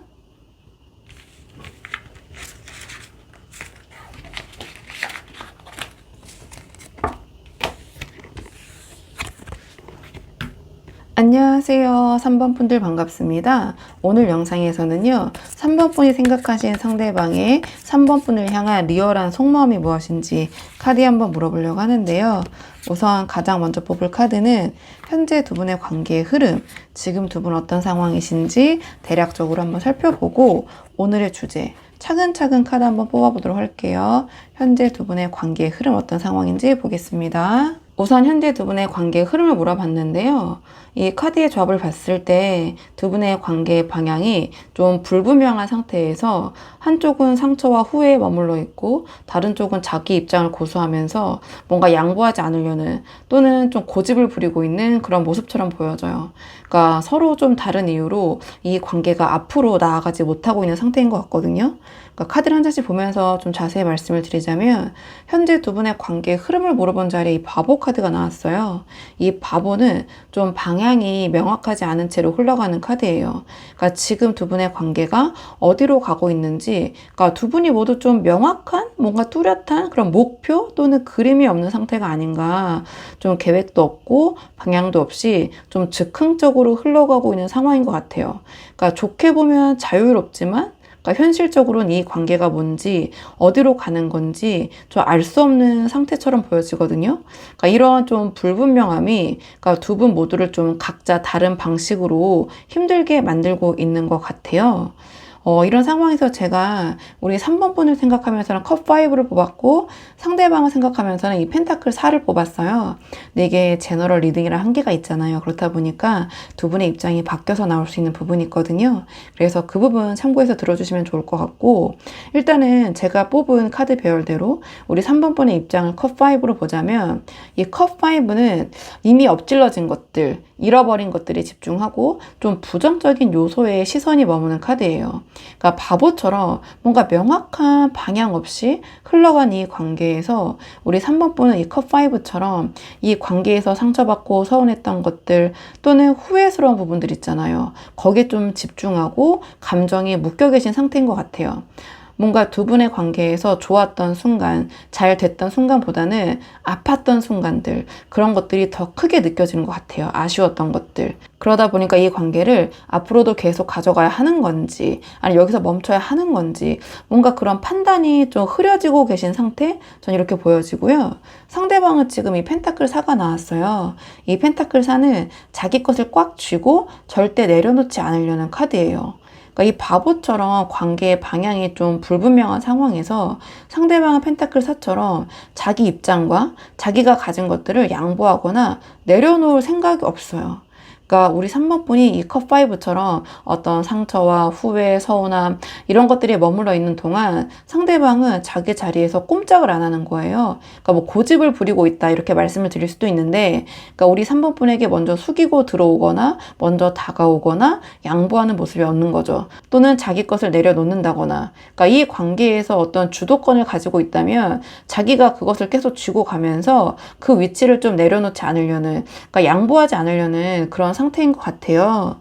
안녕하세요. 3번 분들 반갑습니다. 오늘 영상에서는요, 3번 분이 생각하신 상대방의 3번 분을 향한 리얼한 속마음이 무엇인지 카드 한번 물어보려고 하는데요. 우선 가장 먼저 뽑을 카드는 현재 두 분의 관계의 흐름, 지금 두 분 어떤 상황이신지 대략적으로 한번 살펴보고 오늘의 주제, 차근차근 카드 한번 뽑아보도록 할게요. 현재 두 분의 관계의 흐름 어떤 상황인지 보겠습니다. 우선 현재 두 분의 관계의 흐름을 물어봤는데요. 이 카드의 조합을 봤을 때 두 분의 관계의 방향이 좀 불분명한 상태에서 한쪽은 상처와 후회에 머물러 있고 다른 쪽은 자기 입장을 고수하면서 뭔가 양보하지 않으려는, 또는 좀 고집을 부리고 있는 그런 모습처럼 보여져요. 그러니까 서로 좀 다른 이유로 이 관계가 앞으로 나아가지 못하고 있는 상태인 것 같거든요. 그러니까 카드를 한 장씩 보면서 좀 자세히 말씀을 드리자면, 현재 두 분의 관계의 흐름을 물어본 자리에 이 바보 카드가 나왔어요. 이 바보는 좀 방향이 명확하지 않은 채로 흘러가는 카드예요. 그러니까 지금 두 분의 관계가 어디로 가고 있는지, 그러니까 두 분이 모두 좀 명확한, 뭔가 뚜렷한 그런 목표 또는 그림이 없는 상태가 아닌가. 좀 계획도 없고 방향도 없이 좀 즉흥적으로 흘러가고 있는 상황인 것 같아요. 그러니까 좋게 보면 자유롭지만, 그러니까 현실적으로는 이 관계가 뭔지, 어디로 가는 건지 좀 알 수 없는 상태처럼 보여지거든요. 그러니까 이런 좀 불분명함이, 그러니까 두 분 모두를 좀 각자 다른 방식으로 힘들게 만들고 있는 것 같아요. 이런 상황에서 제가 우리 3번 분을 생각하면서는 컵5를 뽑았고, 상대방을 생각하면서는 이 펜타클 4를 뽑았어요. 근데 이게 제너럴 리딩이라 한계가 있잖아요. 그렇다 보니까 두 분의 입장이 바뀌어서 나올 수 있는 부분이 있거든요. 그래서 그 부분 참고해서 들어주시면 좋을 것 같고, 일단은 제가 뽑은 카드 배열대로 우리 3번 분의 입장을 컵5로 보자면, 이 컵5는 이미 엎질러진 것들, 잃어버린 것들에 집중하고 좀 부정적인 요소에 시선이 머무는 카드예요. 그러니까 바보처럼 뭔가 명확한 방향 없이 흘러간 이 관계에서 우리 3번 분은 이 컵5처럼 이 관계에서 상처받고 서운했던 것들 또는 후회스러운 부분들 있잖아요. 거기에 좀 집중하고 감정이 묶여 계신 상태인 것 같아요. 뭔가 두 분의 관계에서 좋았던 순간, 잘 됐던 순간보다는 아팠던 순간들, 그런 것들이 더 크게 느껴지는 것 같아요. 아쉬웠던 것들. 그러다 보니까 이 관계를 앞으로도 계속 가져가야 하는 건지, 아니 여기서 멈춰야 하는 건지, 뭔가 그런 판단이 좀 흐려지고 계신 상태? 전 이렇게 보여지고요. 상대방은 지금 이 펜타클 4가 나왔어요. 이 펜타클 4는 자기 것을 꽉 쥐고 절대 내려놓지 않으려는 카드예요. 그러니까 이 바보처럼 관계의 방향이 좀 불분명한 상황에서 상대방은 펜타클 4처럼 자기 입장과 자기가 가진 것들을 양보하거나 내려놓을 생각이 없어요. 그러니까 우리 3번 분이 이 컵 5처럼 어떤 상처와 후회, 서운함 이런 것들이 머물러 있는 동안 상대방은 자기 자리에서 꼼짝을 안 하는 거예요. 그러니까 뭐 고집을 부리고 있다 이렇게 말씀을 드릴 수도 있는데, 그러니까 우리 3번 분에게 먼저 숙이고 들어오거나 먼저 다가오거나 양보하는 모습이 없는 거죠. 또는 자기 것을 내려놓는다거나, 그러니까 이 관계에서 어떤 주도권을 가지고 있다면 자기가 그것을 계속 쥐고 가면서 그 위치를 좀 내려놓지 않으려는, 그러니까 양보하지 않으려는 그런 상태인 것 같아요.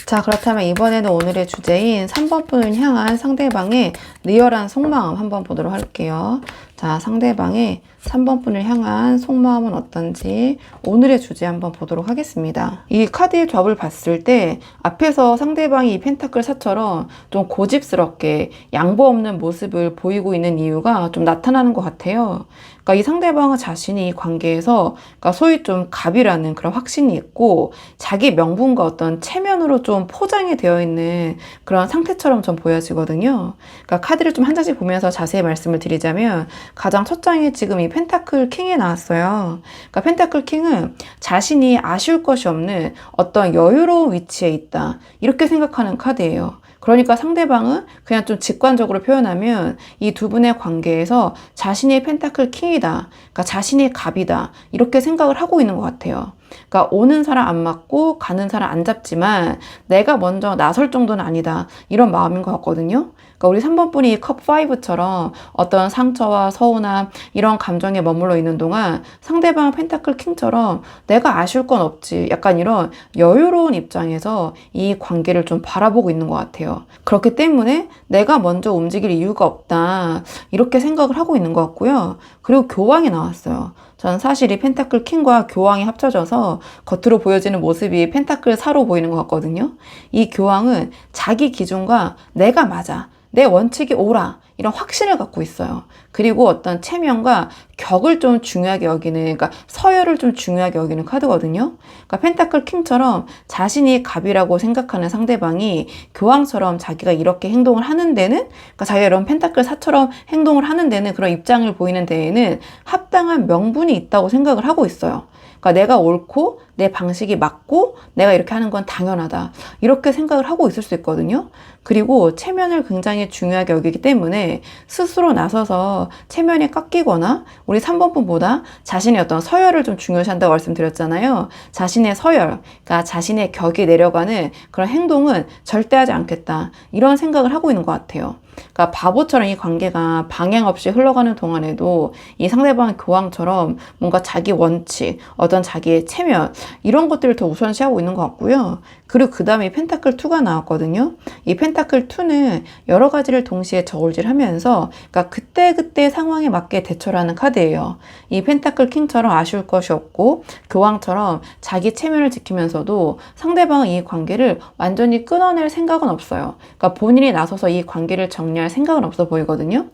자, 그렇다면 이번에는 오늘의 주제인 3번 분을 향한 상대방의 리얼한 속마음 한번 보도록 할게요. 자, 상대방의 3번 분을 향한 속마음은 어떤지 오늘의 주제 한번 보도록 하겠습니다. 이 카드의 조합을 봤을 때 앞에서 상대방이 이 펜타클 4처럼 좀 고집스럽게 양보 없는 모습을 보이고 있는 이유가 좀 나타나는 것 같아요. 그러니까 이 상대방은 자신이 이 관계에서, 그러니까 소위 좀 갑이라는 그런 확신이 있고 자기 명분과 어떤 체면으로 좀 포장이 되어 있는 그런 상태처럼 좀 보여지거든요. 그러니까 카드를 좀 한 장씩 보면서 자세히 말씀을 드리자면, 가장 첫 장에 지금 이 펜타클 킹이 나왔어요. 그러니까 펜타클 킹은 자신이 아쉬울 것이 없는 어떤 여유로운 위치에 있다, 이렇게 생각하는 카드예요. 그러니까 상대방은 그냥 좀 직관적으로 표현하면 이 두 분의 관계에서 자신이 펜타클 킹이다, 그러니까 자신이 갑이다, 이렇게 생각을 하고 있는 것 같아요. 그러니까 오는 사람 안 맞고 가는 사람 안 잡지만 내가 먼저 나설 정도는 아니다, 이런 마음인 것 같거든요. 그러니까 우리 3번 분이 컵 5처럼 어떤 상처와 서운함 이런 감정에 머물러 있는 동안 상대방 펜타클 킹처럼 내가 아쉬울 건 없지, 약간 이런 여유로운 입장에서 이 관계를 좀 바라보고 있는 것 같아요. 그렇기 때문에 내가 먼저 움직일 이유가 없다, 이렇게 생각을 하고 있는 것 같고요. 그리고 교황이 나왔어요. 저는 사실 이 펜타클 킹과 교황이 합쳐져서 겉으로 보여지는 모습이 펜타클 4로 보이는 것 같거든요. 이 교황은 자기 기준과 내가 맞아, 내 원칙이 옳아, 이런 확신을 갖고 있어요. 그리고 어떤 체면과 격을 좀 중요하게 여기는, 그러니까 서열을 좀 중요하게 여기는 카드거든요. 그러니까 펜타클 킹처럼 자신이 갑이라고 생각하는 상대방이 교황처럼 자기가 이렇게 행동을 하는 데는, 그러니까 자기가 이런 펜타클 4처럼 행동을 하는 데는, 그런 입장을 보이는 데에는 합당한 명분이 있다고 생각을 하고 있어요. 그러니까 내가 옳고 내 방식이 맞고 내가 이렇게 하는 건 당연하다, 이렇게 생각을 하고 있을 수 있거든요. 그리고 체면을 굉장히 중요하게 여기기 때문에 스스로 나서서 체면이 깎이거나, 우리 3번 분보다 자신의 어떤 서열을 좀 중요시한다고 말씀드렸잖아요. 자신의 서열, 그러니까 자신의 격이 내려가는 그런 행동은 절대 하지 않겠다, 이런 생각을 하고 있는 것 같아요. 그러니까 바보처럼 이 관계가 방향 없이 흘러가는 동안에도 이 상대방 교황처럼 뭔가 자기 원칙, 어떤 자기의 체면, 이런 것들을 더 우선시하고 있는 것 같고요. 그리고 그 다음에 펜타클 2가 나왔거든요. 이 펜타클 2는 여러 가지를 동시에 저울질하면서, 그러니까 그때그때 상황에 맞게 대처를 하는 카드예요. 이 펜타클 킹처럼 아쉬울 것이 없고 교황처럼 자기 체면을 지키면서도 상대방은 이 관계를 완전히 끊어낼 생각은 없어요. 그러니까 본인이 나서서 이 관계를 정리할 생각은 없어 보이거든요.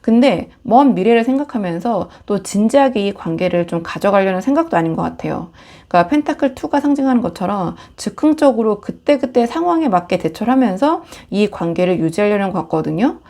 근데 먼 미래를 생각하면서 또 진지하게 이 관계를 좀 가져가려는 생각도 아닌 것 같아요. 그러니까 펜타클 2가 상징하는 것처럼 즉흥적으로 그때그때 상황에 맞게 대처를 하면서 이 관계를 유지하려는 것 같거든요.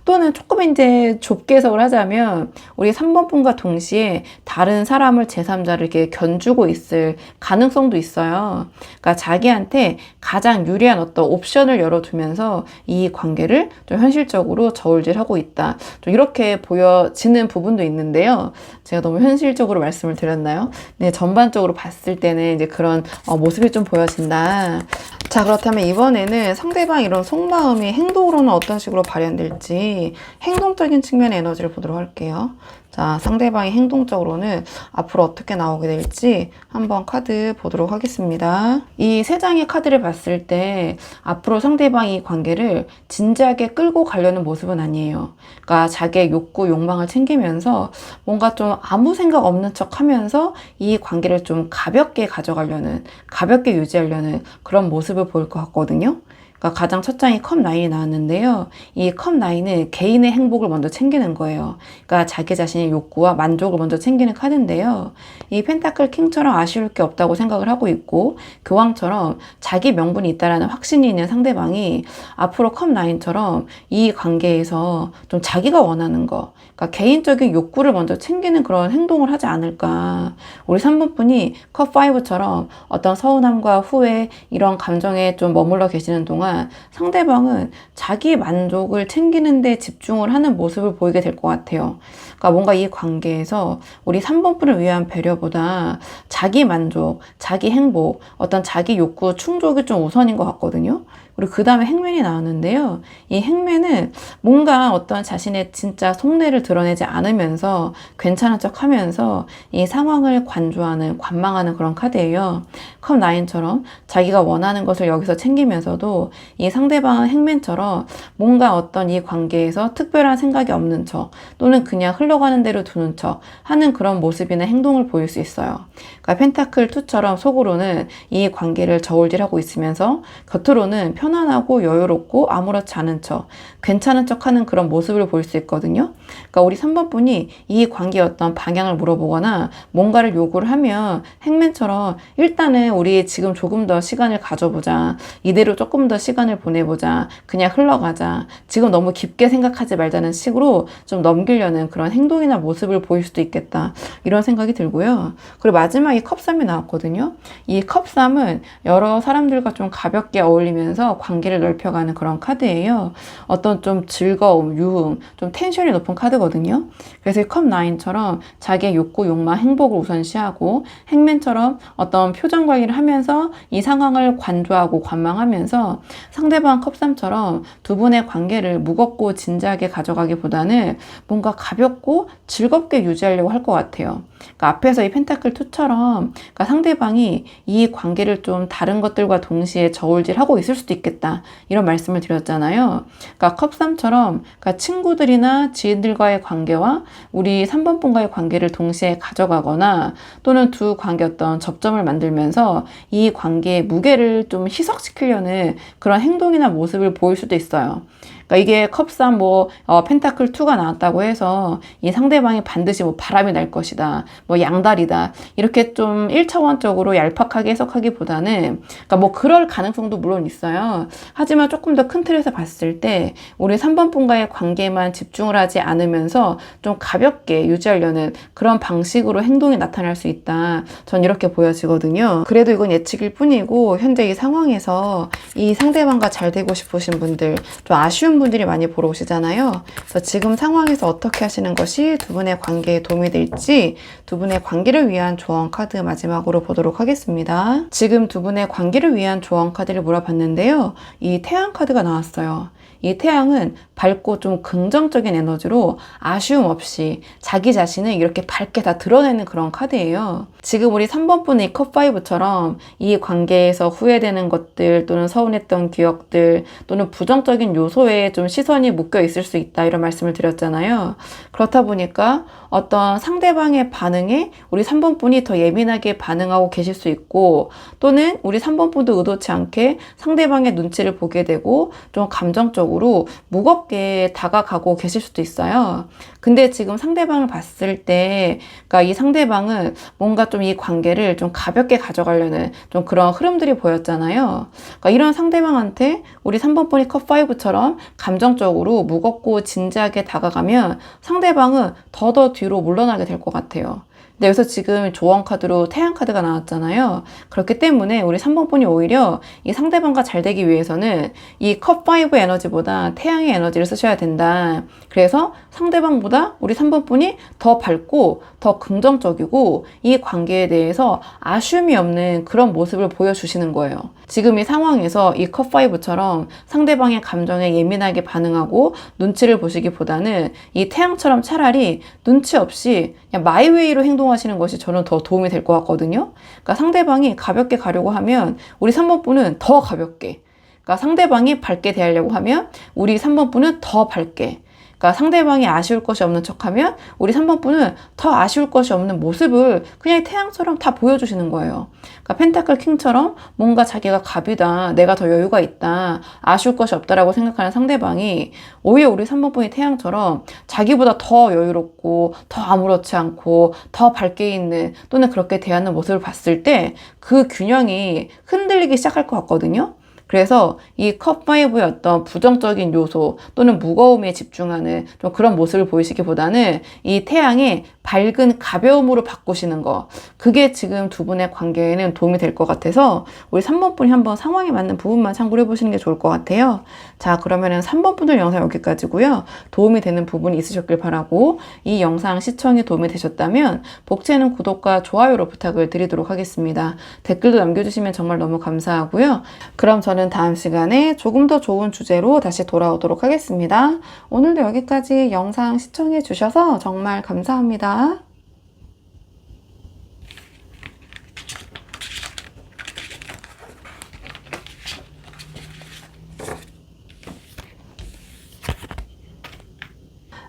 또는 조금 이제 좁게 해석을 하자면 우리 3번 분과 동시에 다른 사람을 제3자를 이렇게 견주고 있을 가능성도 있어요. 그러니까 자기한테 가장 유리한 어떤 옵션을 열어두면서 이 관계를 좀 현실적으로 저울질하고 있다, 좀 이렇게 보여지는 부분도 있는데요. 제가 너무 현실적으로 말씀을 드렸나요? 네, 전반적으로 봤을 때는 이제 그런 모습이 좀 보여진다. 자, 그렇다면 이번에는 상대방 이런 속마음이 행동으로는 어떤 식으로 발현될지 행동적인 측면의 에너지를 보도록 할게요. 자, 상대방이 행동적으로는 앞으로 어떻게 나오게 될지 한번 카드 보도록 하겠습니다. 이 세 장의 카드를 봤을 때 앞으로 상대방이 이 관계를 진지하게 끌고 가려는 모습은 아니에요. 그러니까 자기의 욕구, 욕망을 챙기면서 뭔가 좀 아무 생각 없는 척 하면서 이 관계를 좀 가볍게 가져가려는, 가볍게 유지하려는 그런 모습을 보일 것 같거든요. 그러니까 가장 첫 장이 컵9이 나왔는데요. 이 컵9은 개인의 행복을 먼저 챙기는 거예요. 그러니까 자기 자신의 욕구와 만족을 먼저 챙기는 카드인데요. 이 펜타클 킹처럼 아쉬울 게 없다고 생각을 하고 있고, 교황처럼 자기 명분이 있다라는 확신이 있는 상대방이 앞으로 컵9처럼 이 관계에서 좀 자기가 원하는 거, 그러니까 개인적인 욕구를 먼저 챙기는 그런 행동을 하지 않을까. 우리 3번 분이 컵5처럼 어떤 서운함과 후회, 이런 감정에 좀 머물러 계시는 동안 상대방은 자기 만족을 챙기는 데 집중을 하는 모습을 보이게 될 것 같아요. 그러니까 뭔가 이 관계에서 우리 3번 분을 위한 배려보다 자기 만족, 자기 행복, 어떤 자기 욕구 충족이 좀 우선인 것 같거든요. 그리고 그 다음에 행맨이 나왔는데요. 이 행맨은 뭔가 어떤 자신의 진짜 속내를 드러내지 않으면서 괜찮은 척 하면서 이 상황을 관조하는, 관망하는 그런 카드예요. 컵9처럼 자기가 원하는 것을 여기서 챙기면서도 이 상대방은 행맨처럼 뭔가 어떤 이 관계에서 특별한 생각이 없는 척, 또는 그냥 흘러가는 대로 두는 척 하는 그런 모습이나 행동을 보일 수 있어요. 그러니까 펜타클 2처럼 속으로는 이 관계를 저울질하고 있으면서 겉으로는 편안하고 여유롭고 아무렇지 않은 척, 괜찮은 척 하는 그런 모습을 볼 수 있거든요. 그러니까 우리 3번 분이 이 관계의 어떤 방향을 물어보거나 뭔가를 요구를 하면 행맨처럼 일단은 우리 지금 조금 더 시간을 가져보자. 이대로 조금 더 시간을 보내보자. 그냥 흘러가자. 지금 너무 깊게 생각하지 말자는 식으로 좀 넘기려는 그런 행동이나 모습을 보일 수도 있겠다. 이런 생각이 들고요. 그리고 마지막에 컵3이 나왔거든요. 이 컵3은 여러 사람들과 좀 가볍게 어울리면서 관계를 넓혀가는 그런 카드예요. 어떤 좀 즐거움, 유흥, 좀 텐션이 높은 카드거든요. 그래서 이 컵9처럼 자기의 욕구, 욕망, 행복을 우선시하고 행맨처럼 어떤 표정 관리를 하면서 이 상황을 관조하고 관망하면서 상대방 컵3처럼 두 분의 관계를 무겁고 진지하게 가져가기보다는 뭔가 가볍고 즐겁게 유지하려고 할 것 같아요. 그러니까 앞에서 이 펜타클 2처럼 그러니까 상대방이 이 관계를 좀 다른 것들과 동시에 저울질하고 있을 수도 있겠다. 이런 말씀을 드렸잖아요. 그러니까 컵3처럼 그러니까 친구들이나 지인들과의 관계와 우리 3번 분과의 관계를 동시에 가져가거나 또는 두 관계 어떤 접점을 만들면서 이 관계의 무게를 좀 희석시키려는 그런 행동이나 모습을 보일 수도 있어요. 그러니까 이게 컵3 펜타클 2가 나왔다고 해서 이 상대방이 반드시 바람이 날 것이다. 양다리다. 이렇게 좀 1차원적으로 얄팍하게 해석하기보다는 그러니까 그럴 가능성도 물론 있어요. 하지만 조금 더 큰 틀에서 봤을 때 우리 3번 분과의 관계만 집중을 하지 않으면서 좀 가볍게 유지하려는 그런 방식으로 행동이 나타날 수 있다. 전 이렇게 보여지거든요. 그래도 이건 예측일 뿐이고 현재 이 상황에서 이 상대방과 잘 되고 싶으신 분들, 좀 아쉬운 분들이 많이 보러 오시잖아요. 그래서 지금 상황에서 어떻게 하시는 것이 두 분의 관계에 도움이 될지 두 분의 관계를 위한 조언 카드 마지막으로 보도록 하겠습니다. 지금 두 분의 관계를 위한 조언 카드를 물어봤는데요. 이 태양 카드가 나왔어요. 이 태양은 밝고 좀 긍정적인 에너지로 아쉬움 없이 자기 자신을 이렇게 밝게 다 드러내는 그런 카드예요. 지금 우리 3번 분의 컵5처럼 이 관계에서 후회되는 것들 또는 서운했던 기억들 또는 부정적인 요소에 좀 시선이 묶여 있을 수 있다 이런 말씀을 드렸잖아요. 그렇다 보니까 어떤 상대방의 반응에 우리 3번 분이 더 예민하게 반응하고 계실 수 있고 또는 우리 3번 분도 의도치 않게 상대방의 눈치를 보게 되고 좀 감정적으로 무겁게 다가가고 계실 수도 있어요. 근데 지금 상대방을 봤을 때 그러니까 이 상대방은 뭔가 좀 이 관계를 좀 가볍게 가져가려는 좀 그런 흐름들이 보였잖아요. 그러니까 이런 상대방한테 우리 3번 분이 컵5처럼 감정적으로 무겁고 진지하게 다가가면 상대방은 더 뒤로 물러나게 될 것 같아요. 근데 여기서 지금 조언 카드로 태양 카드가 나왔잖아요. 그렇기 때문에 우리 3번 분이 오히려 이 상대방과 잘 되기 위해서는 이 컵5 에너지보다 태양의 에너지를 쓰셔야 된다. 그래서 상대방보다 우리 3번 분이 더 밝고 더 긍정적이고 이 관계에 대해서 아쉬움이 없는 그런 모습을 보여주시는 거예요. 지금 이 상황에서 이 컵5처럼 상대방의 감정에 예민하게 반응하고 눈치를 보시기보다는 이 태양처럼 차라리 눈치 없이 그냥 마이웨이로 행동하시는 것이 저는 더 도움이 될 것 같거든요. 그러니까 상대방이 가볍게 가려고 하면 우리 3번 분은 더 가볍게, 그러니까 상대방이 밝게 대하려고 하면 우리 3번 분은 더 밝게, 그러니까 상대방이 아쉬울 것이 없는 척하면 우리 3번 분은 더 아쉬울 것이 없는 모습을 그냥 태양처럼 다 보여주시는 거예요. 그러니까 펜타클 킹처럼 뭔가 자기가 갑이다, 내가 더 여유가 있다, 아쉬울 것이 없다라고 생각하는 상대방이 오히려 우리 3번 분이 태양처럼 자기보다 더 여유롭고 더 아무렇지 않고 더 밝게 있는 또는 그렇게 대하는 모습을 봤을 때 그 균형이 흔들리기 시작할 것 같거든요. 그래서 이 컵5의 어떤 부정적인 요소 또는 무거움에 집중하는 좀 그런 모습을 보이시기보다는 이 태양의 밝은 가벼움으로 바꾸시는 거, 그게 지금 두 분의 관계에는 도움이 될 것 같아서 우리 3번 분이 한번 상황에 맞는 부분만 참고를 해보시는 게 좋을 것 같아요. 자, 그러면은 3번 분들 영상 여기까지고요. 도움이 되는 부분이 있으셨길 바라고, 이 영상 시청에 도움이 되셨다면 복채는 구독과 좋아요로 부탁을 드리도록 하겠습니다. 댓글도 남겨주시면 정말 너무 감사하고요. 그럼 저는 다음 시간에 조금 더 좋은 주제로 다시 돌아오도록 하겠습니다. 오늘도 여기까지 영상 시청해 주셔서 정말 감사합니다.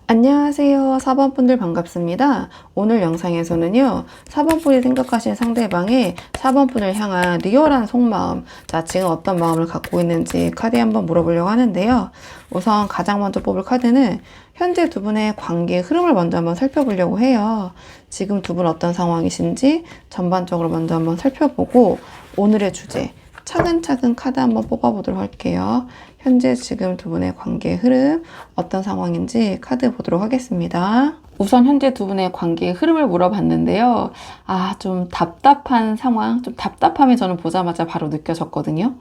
안녕하세요. 4번 분들 반갑습니다. 오늘 영상에서는요, 4번 분이 생각하신 상대방의 4번 분을 향한 리얼한 속마음, 자, 지금 어떤 마음을 갖고 있는지 카드에 한번 물어보려고 하는데요. 우선 가장 먼저 뽑을 카드는 현재 두 분의 관계의 흐름을 먼저 한번 살펴보려고 해요. 지금 두 분 어떤 상황이신지 전반적으로 먼저 한번 살펴보고 오늘의 주제, 차근차근 카드 한번 뽑아보도록 할게요. 현재 지금 두 분의 관계의 흐름 어떤 상황인지 카드 보도록 하겠습니다. 우선 현재 두 분의 관계의 흐름을 물어봤는데요. 좀 답답한 상황, 좀 답답함이 저는 보자마자 바로 느껴졌거든요.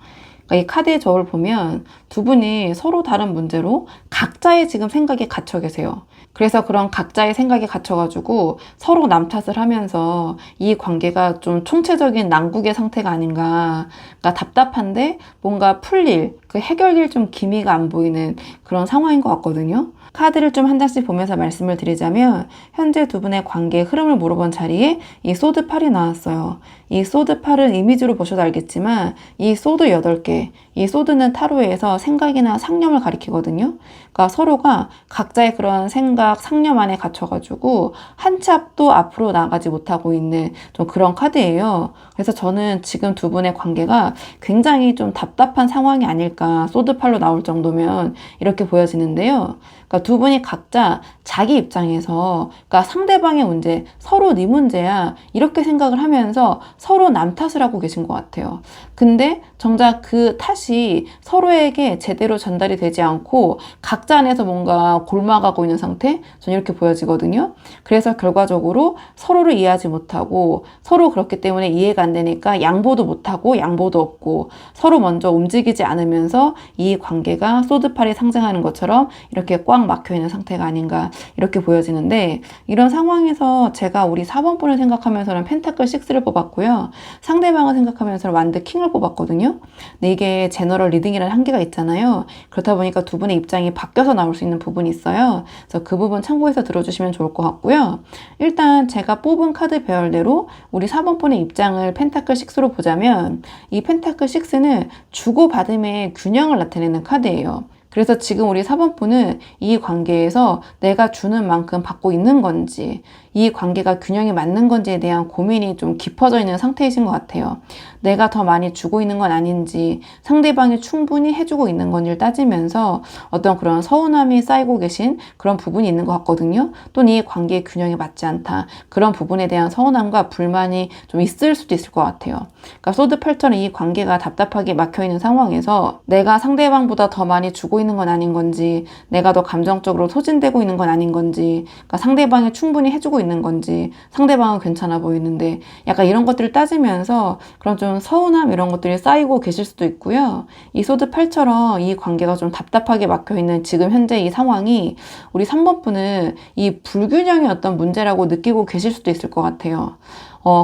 그러니까 이 카드의 저울 보면 두 분이 서로 다른 문제로 각자의 지금 생각에 갇혀 계세요. 그래서 그런 각자의 생각에 갇혀가지고 서로 남 탓을 하면서 이 관계가 좀 총체적인 난국의 상태가 아닌가. 그러니까 답답한데 뭔가 풀릴, 그 해결될 좀 기미가 안 보이는 그런 상황인 것 같거든요. 카드를 좀 한 장씩 보면서 말씀을 드리자면 현재 두 분의 관계의 흐름을 물어본 자리에 이 소드 8이 나왔어요. 이 소드 8은 이미지로 보셔도 알겠지만 이 소드 8개, 이 소드는 타로에서 생각이나 상념을 가리키거든요. 그러니까 서로가 각자의 그런 생각, 상념 안에 갇혀가지고 한 치 앞도 앞으로 나가지 못하고 있는 좀 그런 카드예요. 그래서 저는 지금 두 분의 관계가 굉장히 좀 답답한 상황이 아닐까, 소드 8로 나올 정도면 이렇게 보여지는데요. 그러니까 두 분이 각자 자기 입장에서, 그러니까 상대방의 문제, 서로 네 문제야 이렇게 생각을 하면서 서로 남 탓을 하고 계신 것 같아요. 근데 정작 그 탓이 서로에게 제대로 전달이 되지 않고 각자 안에서 뭔가 골마가고 있는 상태? 저는 이렇게 보여지거든요. 그래서 결과적으로 서로를 이해하지 못하고 서로 그렇기 때문에 이해가 안 되니까 양보도 못하고 양보도 없고 서로 먼저 움직이지 않으면서 이 관계가 소드팔이 상징하는 것처럼 이렇게 꽉 막혀있는 상태가 아닌가 이렇게 보여지는데, 이런 상황에서 제가 우리 4번 분을 생각하면서는 펜타클 6를 뽑았고요. 상대방을 생각하면서는 완드 킹을 뽑았거든요. 근데 이게 제너럴 리딩이라는 한계가 있잖아요. 그렇다 보니까 두 분의 입장이 바뀌어서 나올 수 있는 부분이 있어요. 그래서 그 부분 참고해서 들어주시면 좋을 것 같고요. 일단 제가 뽑은 카드 배열대로 우리 4번 분의 입장을 펜타클 6로 보자면 이 펜타클 6는 주고받음의 균형을 나타내는 카드예요. 그래서 지금 우리 4번 분은 이 관계에서 내가 주는 만큼 받고 있는 건지, 이 관계가 균형이 맞는 건지에 대한 고민이 좀 깊어져 있는 상태이신 것 같아요. 내가 더 많이 주고 있는 건 아닌지, 상대방이 충분히 해주고 있는 건지를 따지면서 어떤 그런 서운함이 쌓이고 계신 그런 부분이 있는 것 같거든요. 또는 이 관계의 균형이 맞지 않다. 그런 부분에 대한 서운함과 불만이 좀 있을 수도 있을 것 같아요. 그러니까 소드 8처럼 이 관계가 답답하게 막혀있는 상황에서 내가 상대방보다 더 많이 주고 있는 건 아닌 건지, 내가 더 감정적으로 소진되고 있는 건 아닌 건지, 그러니까 상대방이 충분히 해주고 있는 건지, 상대방은 괜찮아 보이는데 약간 이런 것들을 따지면서 그런 좀 서운함 이런 것들이 쌓이고 계실 수도 있고요. 이 소드 8처럼 이 관계가 좀 답답하게 막혀있는 지금 현재 이 상황이 우리 3번 분은 이 불균형의 어떤 문제라고 느끼고 계실 수도 있을 것 같아요.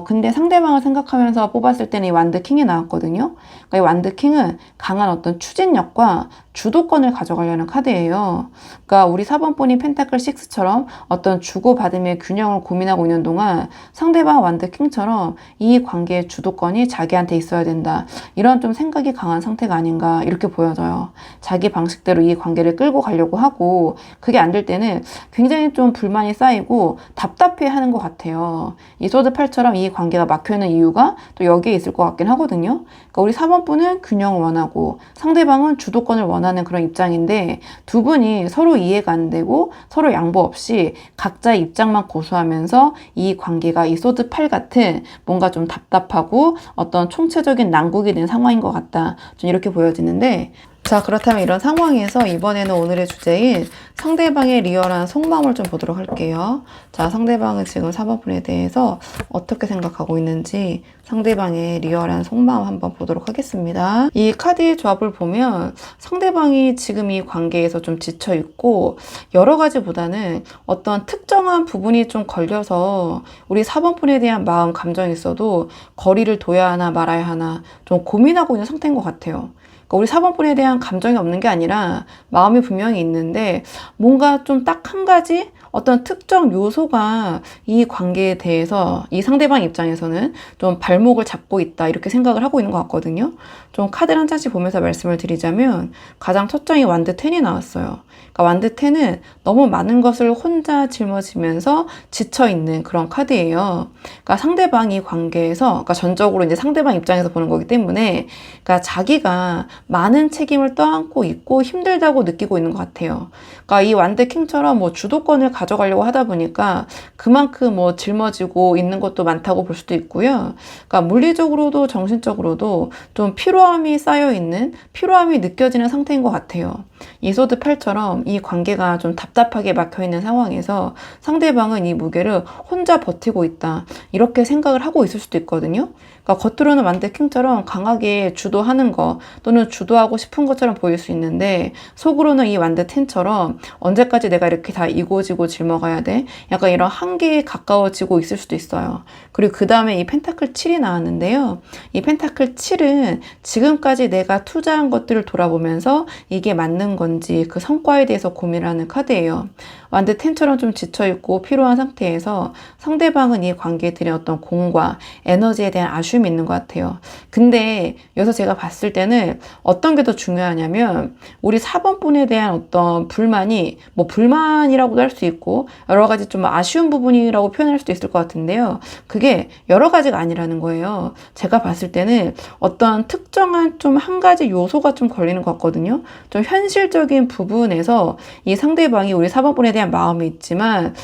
근데 상대방을 생각하면서 뽑았을 때는 이 완드 킹이 나왔거든요. 그러니까 이 완드 킹은 강한 어떤 추진력과 주도권을 가져가려는 카드예요. 그러니까 우리 4번 분이 펜타클 6처럼 어떤 주고받음의 균형을 고민하고 있는 동안 상대방 완드 킹처럼 이 관계의 주도권이 자기한테 있어야 된다. 이런 좀 생각이 강한 상태가 아닌가 이렇게 보여져요. 자기 방식대로 이 관계를 끌고 가려고 하고 그게 안 될 때는 굉장히 좀 불만이 쌓이고 답답해하는 것 같아요. 이 소드 8처럼 이 관계가 막혀있는 이유가 또 여기에 있을 것 같긴 하거든요. 그러니까 우리 4번 분은 균형을 원하고 상대방은 주도권을 원하는 그런 입장인데 두 분이 서로 이해가 안 되고 서로 양보 없이 각자의 입장만 고수하면서 이 관계가 이 소드 8 같은 뭔가 좀 답답하고 어떤 총체적인 난국이 된 상황인 것 같다. 좀 이렇게 보여지는데 자, 그렇다면 이런 상황에서 이번에는 오늘의 주제인 상대방의 리얼한 속마음을 좀 보도록 할게요. 자, 상대방은 지금 4번 분에 대해서 어떻게 생각하고 있는지 상대방의 리얼한 속마음 한번 보도록 하겠습니다. 이 카드의 조합을 보면 상대방이 지금 이 관계에서 좀 지쳐있고 여러 가지보다는 어떤 특정한 부분이 좀 걸려서 우리 4번 분에 대한 마음, 감정이 있어도 거리를 둬야 하나 말아야 하나 좀 고민하고 있는 상태인 것 같아요. 우리 4번 분에 대한 감정이 없는 게 아니라 마음이 분명히 있는데 뭔가 좀 딱 한 가지 어떤 특정 요소가 이 관계에 대해서 이 상대방 입장에서는 좀 발목을 잡고 있다 이렇게 생각을 하고 있는 것 같거든요. 좀 카드를 한 장씩 보면서 말씀을 드리자면 가장 첫 장이 완드 10이 나왔어요. 그러니까 완드 10은 너무 많은 것을 혼자 짊어지면서 지쳐있는 그런 카드예요. 그러니까 상대방이 관계에서 그러니까 전적으로 이제 상대방 입장에서 보는 거기 때문에 그러니까 자기가 많은 책임을 떠안고 있고 힘들다고 느끼고 있는 것 같아요. 그러니까 이 완드 킹처럼 뭐 주도권을 가져가려고 하다 보니까 그만큼 뭐 짊어지고 있는 것도 많다고 볼 수도 있고요. 그러니까 물리적으로도 정신적으로도 좀 피로함이 쌓여있는, 피로함이 느껴지는 상태인 것 같아요. 이 소드 8처럼 이 관계가 좀 답답하게 막혀있는 상황에서 상대방은 이 무게를 혼자 버티고 있다. 이렇게 생각을 하고 있을 수도 있거든요. 그러니까 겉으로는 완드 킹처럼 강하게 주도하는 거 또는 주도하고 싶은 것처럼 보일 수 있는데 속으로는 이 완드 10처럼 언제까지 내가 이렇게 다 이고지고 짊어가야 돼? 약간 이런 한계에 가까워지고 있을 수도 있어요. 그리고 그 다음에 이 펜타클 7이 나왔는데요. 이 펜타클 7은 지금까지 내가 투자한 것들을 돌아보면서 이게 맞는 건지 그 성과에 대해서 고민하는 카드예요. 완드 10처럼 좀 지쳐있고 피로한 상태에서 상대방은 이 관계에 들인 어떤 공과 에너지에 대한 아쉬움이 있는 것 같아요. 근데 여기서 제가 봤을 때는 어떤 게 더 중요하냐면 우리 4번 분에 대한 어떤 불만이 뭐 불만이라고도 할 수 있고 여러 가지 좀 아쉬운 부분이라고 표현할 수도 있을 것 같은데요. 그게 여러 가지가 아니라는 거예요. 제가 봤을 때는 어떤 특정한 좀 한 가지 요소가 좀 걸리는 것 같거든요. 좀 현실적인 부분에서 이 상대방이 우리 4번 분에 대한 마음이 있지만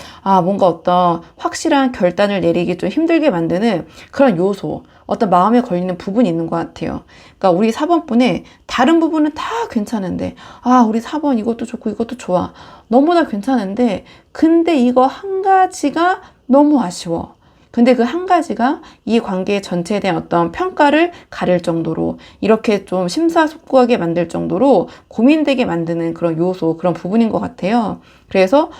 뭔가 어떤 확실한 결단을 내리기 좀 힘들게 만드는 그런 요소, 어떤 마음에 걸리는 부분이 있는 것 같아요. 그러니까 우리 4번 분의 다른 부분은 다 괜찮은데 우리 4번 이것도 좋고 이것도 좋아. 너무나 괜찮은데 근데 이거 한 가지가 너무 아쉬워. 근데 그 한 가지가 이 관계 전체에 대한 어떤 평가를 가릴 정도로 이렇게 좀 심사숙고하게 만들 정도로 고민되게 만드는 그런 요소, 그런 부분인 것 같아요. 그래서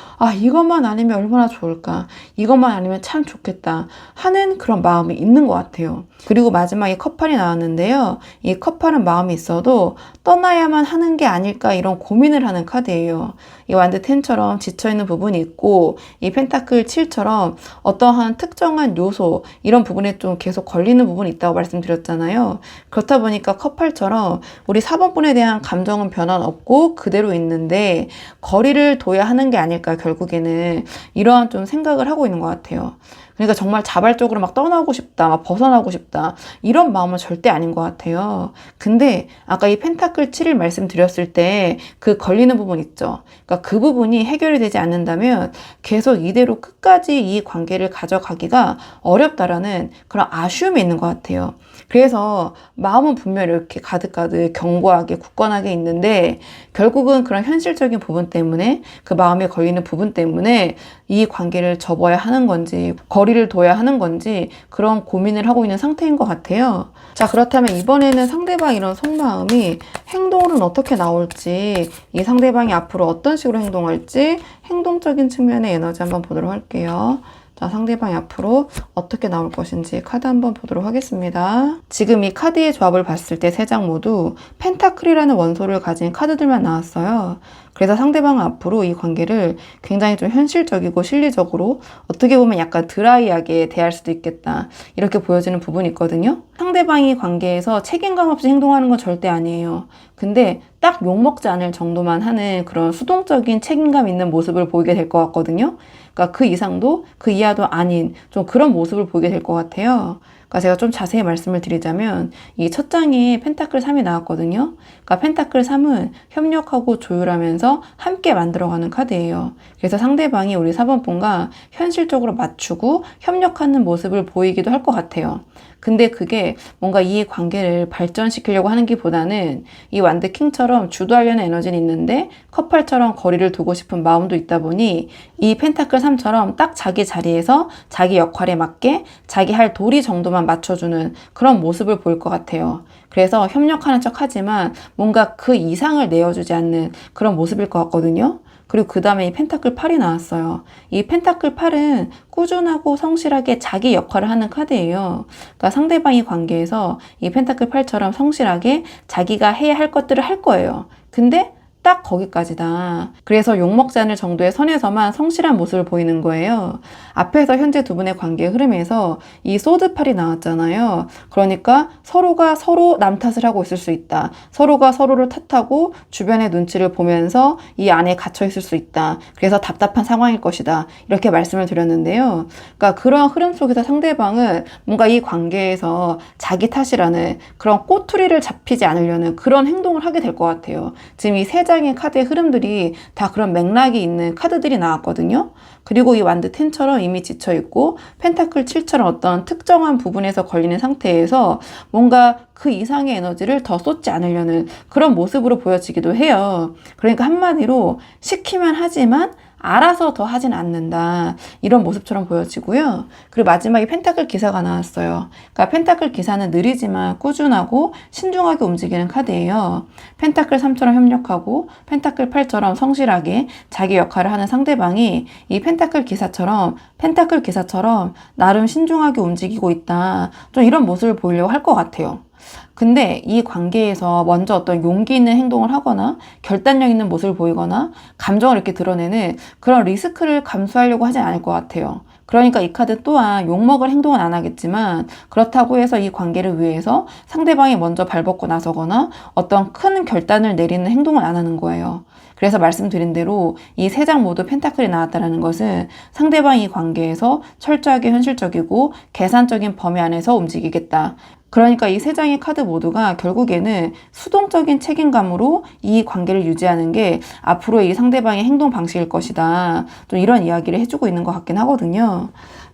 이것만 아니면 얼마나 좋을까, 이것만 아니면 참 좋겠다 하는 그런 마음이 있는 것 같아요. 그리고 마지막에 컵8이 나왔는데요. 이 컵8은 마음이 있어도 떠나야만 하는 게 아닐까 이런 고민을 하는 카드예요. 이 완드 10처럼 지쳐있는 부분이 있고 이 펜타클 7처럼 어떠한 특정한 요소 이런 부분에 좀 계속 걸리는 부분이 있다고 말씀드렸잖아요. 그렇다 보니까 컵8처럼 우리 4번 분에 대한 감정은 변화 없고 그대로 있는데 거리를 둬야 하는 게 아닐까 결국에는 이러한 좀 생각을 하고 있는 것 같아요. 그러니까 정말 자발적으로 막 떠나고 싶다, 막 벗어나고 싶다 이런 마음은 절대 아닌 것 같아요. 근데 아까 이 펜타클 7을 말씀드렸을 때 그 걸리는 부분 있죠. 그러니까 그 부분이 해결이 되지 않는다면 계속 이대로 끝까지 이 관계를 가져가기가 어렵다라는 그런 아쉬움이 있는 것 같아요. 그래서 마음은 분명히 이렇게 가득가득 견고하게 굳건하게 있는데 결국은 그런 현실적인 부분 때문에 그 마음에 걸리는 부분 때문에 이 관계를 접어야 하는 건지 거리를 둬야 하는 건지 그런 고민을 하고 있는 상태인 것 같아요. 자, 그렇다면 이번에는 상대방 이런 속마음이 행동으로는 어떻게 나올지, 이 상대방이 앞으로 어떤 식으로 행동할지 행동적인 측면의 에너지 한번 보도록 할게요. 자, 상대방이 앞으로 어떻게 나올 것인지 카드 한번 보도록 하겠습니다. 지금 이 카드의 조합을 봤을 때 세 장 모두 펜타클이라는 원소를 가진 카드들만 나왔어요. 그래서 상대방은 앞으로 이 관계를 굉장히 좀 현실적이고 실리적으로 어떻게 보면 약간 드라이하게 대할 수도 있겠다. 이렇게 보여지는 부분이 있거든요. 상대방이 관계에서 책임감 없이 행동하는 건 절대 아니에요. 근데 딱 욕먹지 않을 정도만 하는 그런 수동적인 책임감 있는 모습을 보이게 될 것 같거든요. 그러니까 그 이상도 그 이하도 아닌 좀 그런 모습을 보이게 될 것 같아요. 그러니까 제가 좀 자세히 말씀을 드리자면 이 첫 장에 펜타클 3이 나왔거든요. 그러니까 펜타클 3은 협력하고 조율하면서 함께 만들어가는 카드예요. 그래서 상대방이 우리 4번 분과 현실적으로 맞추고 협력하는 모습을 보이기도 할 것 같아요. 근데 그게 뭔가 이 관계를 발전시키려고 하는 게보다는 이 완드 킹처럼 주도하려는 에너지는 있는데 커플처럼 거리를 두고 싶은 마음도 있다 보니 이 펜타클 3처럼 딱 자기 자리에서 자기 역할에 맞게 자기 할 도리 정도만 맞춰주는 그런 모습을 보일 것 같아요. 그래서 협력하는 척 하지만 뭔가 그 이상을 내어주지 않는 그런 모습일 것 같거든요. 그리고 그 다음에 이 펜타클 8이 나왔어요. 이 펜타클 8은 꾸준하고 성실하게 자기 역할을 하는 카드예요. 그러니까 상대방이 관계에서 이 펜타클 8처럼 성실하게 자기가 해야 할 것들을 할 거예요. 근데 딱 거기까지다. 그래서 욕먹지 않을 정도의 선에서만 성실한 모습을 보이는 거예요. 앞에서 현재 두 분의 관계 흐름에서 이 소드팔이 나왔잖아요. 그러니까 서로가 서로 남 탓을 하고 있을 수 있다. 서로가 서로를 탓하고 주변의 눈치를 보면서 이 안에 갇혀 있을 수 있다. 그래서 답답한 상황일 것이다. 이렇게 말씀을 드렸는데요. 그러니까 그런 흐름 속에서 상대방은 뭔가 이 관계에서 자기 탓이라는 그런 꼬투리를 잡히지 않으려는 그런 행동을 하게 될 것 같아요. 지금 이 세 장의 카드의 흐름들이 다 그런 맥락이 있는 카드들이 나왔거든요. 그리고 이 완드 10처럼 이미 지쳐있고 펜타클 7처럼 어떤 특정한 부분에서 걸리는 상태에서 뭔가 그 이상의 에너지를 더 쏟지 않으려는 그런 모습으로 보여지기도 해요. 그러니까 한마디로 시키면 하지만 알아서 더 하진 않는다. 이런 모습처럼 보여지고요. 그리고 마지막에 펜타클 기사가 나왔어요. 그러니까 펜타클 기사는 느리지만 꾸준하고 신중하게 움직이는 카드예요. 펜타클 3처럼 협력하고 펜타클 8처럼 성실하게 자기 역할을 하는 상대방이 이 펜타클 기사처럼 나름 신중하게 움직이고 있다. 좀 이런 모습을 보이려고 할 것 같아요. 근데 이 관계에서 먼저 어떤 용기 있는 행동을 하거나 결단력 있는 모습을 보이거나 감정을 이렇게 드러내는 그런 리스크를 감수하려고 하진 않을 것 같아요. 그러니까 이 카드 또한 욕먹을 행동은 안 하겠지만 그렇다고 해서 이 관계를 위해서 상대방이 먼저 발벗고 나서거나 어떤 큰 결단을 내리는 행동을 안 하는 거예요. 그래서 말씀드린 대로 이 세 장 모두 펜타클이 나왔다는 것은 상대방이 이 관계에서 철저하게 현실적이고 계산적인 범위 안에서 움직이겠다. 그러니까 이 세 장의 카드 모두가 결국에는 수동적인 책임감으로 이 관계를 유지하는 게 앞으로의 이 상대방의 행동 방식일 것이다. 좀 이런 이야기를 해주고 있는 것 같긴 하거든요.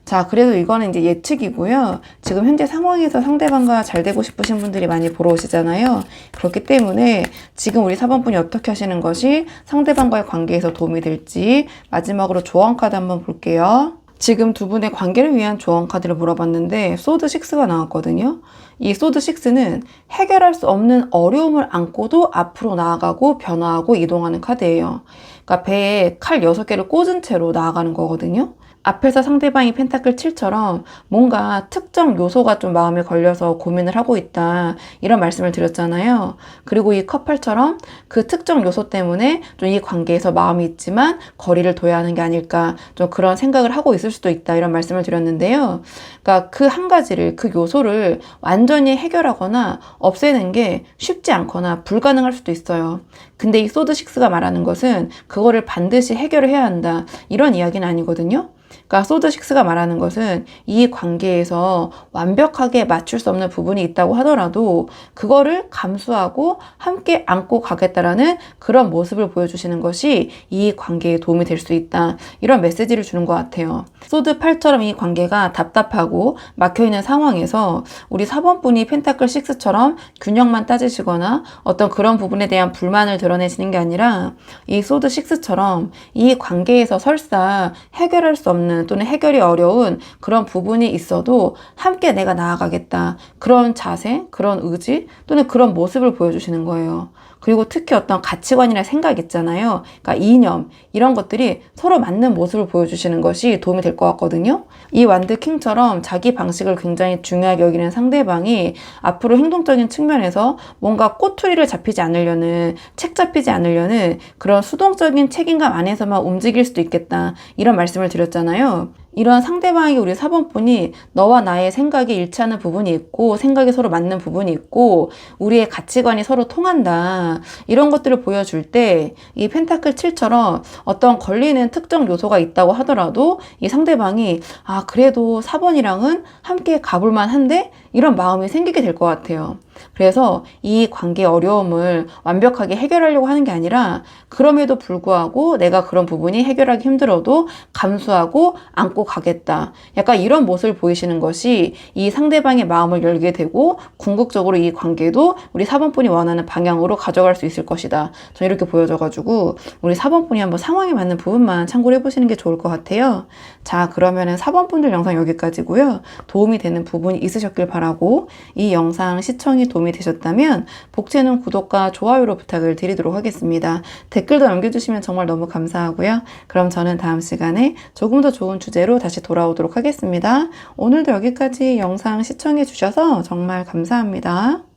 자, 그래도 이거는 이제 예측이고요. 지금 현재 상황에서 상대방과 잘 되고 싶으신 분들이 많이 보러 오시잖아요. 그렇기 때문에 지금 우리 4번 분이 어떻게 하시는 것이 상대방과의 관계에서 도움이 될지 마지막으로 조언 카드 한번 볼게요. 지금 두 분의 관계를 위한 조언 카드를 물어봤는데 소드 6가 나왔거든요. 이 소드 6는 해결할 수 없는 어려움을 안고도 앞으로 나아가고 변화하고 이동하는 카드예요. 그러니까 배에 칼 6개를 꽂은 채로 나아가는 거거든요. 앞에서 상대방이 펜타클 7처럼 뭔가 특정 요소가 좀 마음에 걸려서 고민을 하고 있다. 이런 말씀을 드렸잖아요. 그리고 이 커플처럼 그 특정 요소 때문에 좀 이 관계에서 마음이 있지만 거리를 둬야 하는 게 아닐까. 좀 그런 생각을 하고 있을 수도 있다. 이런 말씀을 드렸는데요. 그러니까 그 한 가지를, 그 요소를 완전히 해결하거나 없애는 게 쉽지 않거나 불가능할 수도 있어요. 근데 이 소드 6가 말하는 것은 그거를 반드시 해결을 해야 한다. 이런 이야기는 아니거든요. 그러니까 소드 6가 말하는 것은 이 관계에서 완벽하게 맞출 수 없는 부분이 있다고 하더라도 그거를 감수하고 함께 안고 가겠다라는 그런 모습을 보여주시는 것이 이 관계에 도움이 될 수 있다. 이런 메시지를 주는 것 같아요. 소드 8처럼 이 관계가 답답하고 막혀있는 상황에서 우리 4번 분이 펜타클 6처럼 균형만 따지시거나 어떤 그런 부분에 대한 불만을 드러내시는 게 아니라 이 소드 6처럼 이 관계에서 설사 해결할 수 없는 또는 해결이 어려운 그런 부분이 있어도 함께 내가 나아가겠다. 그런 자세, 그런 의지 또는 그런 모습을 보여주시는 거예요. 그리고 특히 어떤 가치관이나 생각 있잖아요. 그러니까 이념, 이런 것들이 서로 맞는 모습을 보여주시는 것이 도움이 될 것 같거든요. 이 완드 킹처럼 자기 방식을 굉장히 중요하게 여기는 상대방이 앞으로 행동적인 측면에서 뭔가 꼬투리를 잡히지 않으려는, 책 잡히지 않으려는 그런 수동적인 책임감 안에서만 움직일 수도 있겠다. 이런 말씀을 드렸잖아요. 이러한 상대방에게 우리 4번분이 너와 나의 생각이 일치하는 부분이 있고 생각이 서로 맞는 부분이 있고 우리의 가치관이 서로 통한다. 이런 것들을 보여줄 때 이 펜타클 7처럼 어떤 걸리는 특정 요소가 있다고 하더라도 이 상대방이 아 그래도 4번이랑은 함께 가볼만 한데 이런 마음이 생기게 될 것 같아요. 그래서 이 관계의 어려움을 완벽하게 해결하려고 하는 게 아니라 그럼에도 불구하고 내가 그런 부분이 해결하기 힘들어도 감수하고 안고 가겠다. 약간 이런 모습을 보이시는 것이 이 상대방의 마음을 열게 되고 궁극적으로 이 관계도 우리 4번분이 원하는 방향으로 가져갈 수 있을 것이다. 저 이렇게 보여져가지고 우리 4번분이 한번 상황에 맞는 부분만 참고를 해보시는 게 좋을 것 같아요. 자, 그러면은 4번분들 영상 여기까지고요. 도움이 되는 부분이 있으셨길 바라고 이 영상 시청이 도움이 되셨다면 복채는 구독과 좋아요로 부탁을 드리도록 하겠습니다. 댓글도 남겨주시면 정말 너무 감사하고요. 그럼 저는 다음 시간에 조금 더 좋은 주제로 다시 돌아오도록 하겠습니다. 오늘도 여기까지 영상 시청해 주셔서 정말 감사합니다.